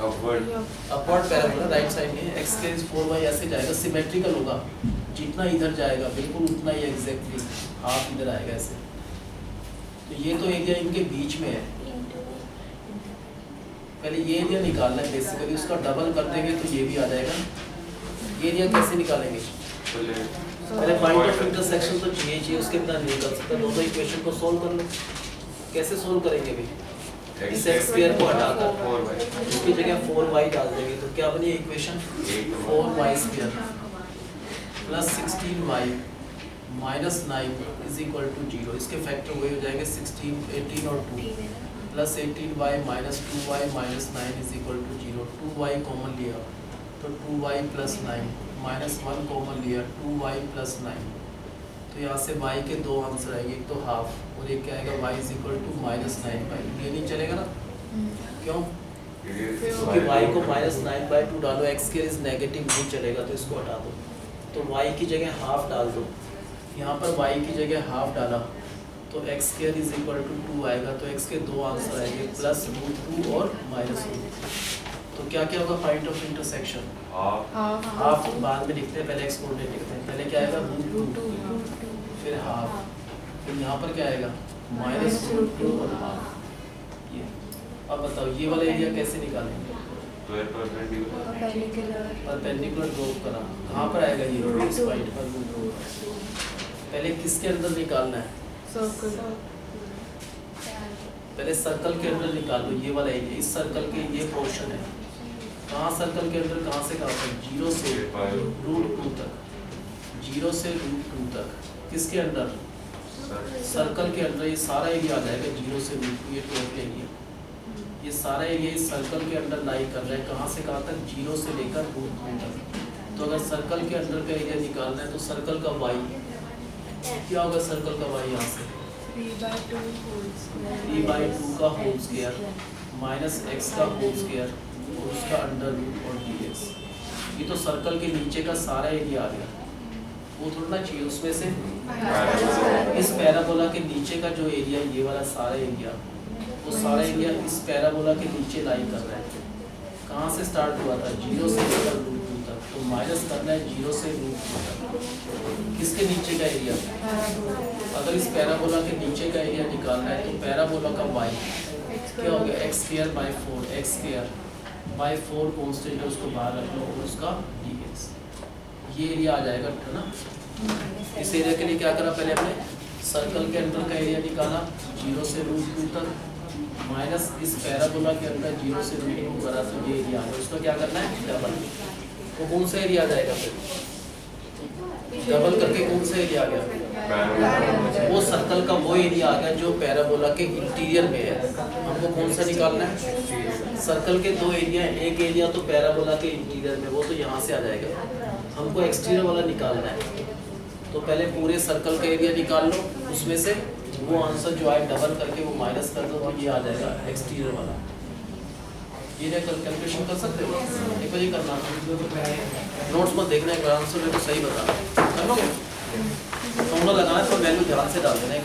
अपवर्ड पैराबोला, राइट साइड में x के 4y ऐसे जाएगा, सिमेट्रिकल होगा। जितना इधर जाएगा बिल्कुल उतना ही एग्जैक्टली हाफ इधर आएगा ऐसे। तो ये तो एरिया इनके बीच में है। पहले ये एरिया निकालना है बेसिकली, उसका डबल कर देंगे तो ये भी आ जाएगा। ये एरिया कैसे निकालेंगे? पहले पॉइंट ऑफ इंटरसेक्शन तो चाहिए, उसके बिना नहीं कर सकता। दोनों इक्वेशन को सोल्व कर लो। कैसे सोल्व करेंगे भाई? इस एक्स स्क्वायर को हटाकर इसकी जगह 4y डाल देंगे तो क्या बनी equation? 4y square plus 16y minus 9 is equal to 0। इसके फैक्टर वही हो जाएंगे 16, 18 और 2 plus 18y minus 2y minus 9 is equal to 0। 2y common लिया तो 2y प्लस 9 माइनस 1 कॉमन लिया 2y प्लस 9। तो यहाँ से y के दो आंसर आएंगे, एक तो हाफ और एक क्या आएगा y is equal to minus 9/2। ये नहीं चलेगा ना? क्यों? क्योंकि y को माइनस 9/2 डालो, x स्क्वायर इज नेगेटिव, नहीं चलेगा तो इसको हटा दो। तो y की जगह हाफ डाल दो। यहाँ पर y की जगह हाफ डाला तो x square is equal to 2 आएगा। तो x के दो आंसर आएंगे प्लस √2 और माइनस √2। तो क्या क्या होगा पॉइंट ऑफ इंटरसेक्शन? हाफ बाद में लिखते हैं, पहले x कोऑर्डिनेट लिखते हैं। पहले क्या आएगा? √2 फिर हाफ, फिर यहाँ पर क्या आएगा? माइनस √2 और हाफ। ये अब बताओ ये वाला एरिया कैसे निकालेंगे? परपेंडिकुलर ड्रॉप करा, कहाँ पर आएगा ये? इस पॉइंट पर। पहले किसके अंदर निकालना है? पहले सर्कल के अंदर निकाल लो ये वाला एरिया। इस सर्कल के ये पोर्शन है, कहाँ सर्कल के अंदर, कहाँ से कहाँ तक? 0 से √2 तक। 0 से √2 तक किसके अंदर? सर्कल के अंदर। ये सारा एरिया आ जाएगा 0 से √2, ये टोटल एरिया, ये सारा एरिया इस सर्कल के अंदर लाई कर रहा है। कहाँ से कहाँ तक? 0 से लेकर √2 तक। तो अगर सर्कल के अंदर का एरिया निकालना है तो सर्कल का y क्या होगा? सर्कल का y यहाँ से 3/2 का होल स्क्वायर माइनस x का होल स्क्वायर और उसका अंडर रूट और dx। ये तो सर्कल के नीचे का सारा एरिया आ गया, वो थोड़ा ना चाहिए उसमें से। इस पैराबोला के नीचे का जो एरिया, ये वाला सारा एरिया, वो सारा एरिया इस पैराबोला के नीचे लाई कर रहा है। कहाँ से स्टार्ट हुआ था? 0 से लेकर √2 तक। तो माइनस करना है 0 से √2 तक। किसके नीचे का एरिया? अगर इस पैराबोला के नीचे का एरिया निकालना है तो पैराबोला का y क्या हो गया? x square by 4, x square by 4 constant है, उसको बाहर रख लो और उसका dx। ये एरिया आ जाएगा ना। इस एरिया के लिए क्या करा? पहले हमने सर्कल के अंदर का एरिया निकाला 0 से √2 तक माइनस इस पैराबोला के अंदर 0 से √2 करा तो ये एरिया आ गया। उसका क्या करना है? डबल। तो कौन सा एरिया आ जाएगा फिर? डबल करके कौन सा एरिया आ गया? वो सर्कल का वो एरिया आ गया जो पैराबोला के इंटीरियर में है। हमको कौन सा निकालना है? सर्कल के दो एरिया हैं, एक एरिया तो पैराबोला के इंटीरियर में, वो तो यहाँ से आ जाएगा। हमको एक्सटीरियर वाला निकालना है। तो पहले पूरे सर्कल का एरिया निकाल लो, उसमें से वो आंसर जो आए डबल करके वो माइनस कर दो तो ये आ जाएगा एक्सटीरियर वाला। ये कैलकुलेशन कर सकते हो? एक बार ये करना, नोट्स में देखना है, आंसर मेरे को सही बता कर लोगे। फॉर्मूला लगाना है तो वैल्यू ध्यान से डाल देना है।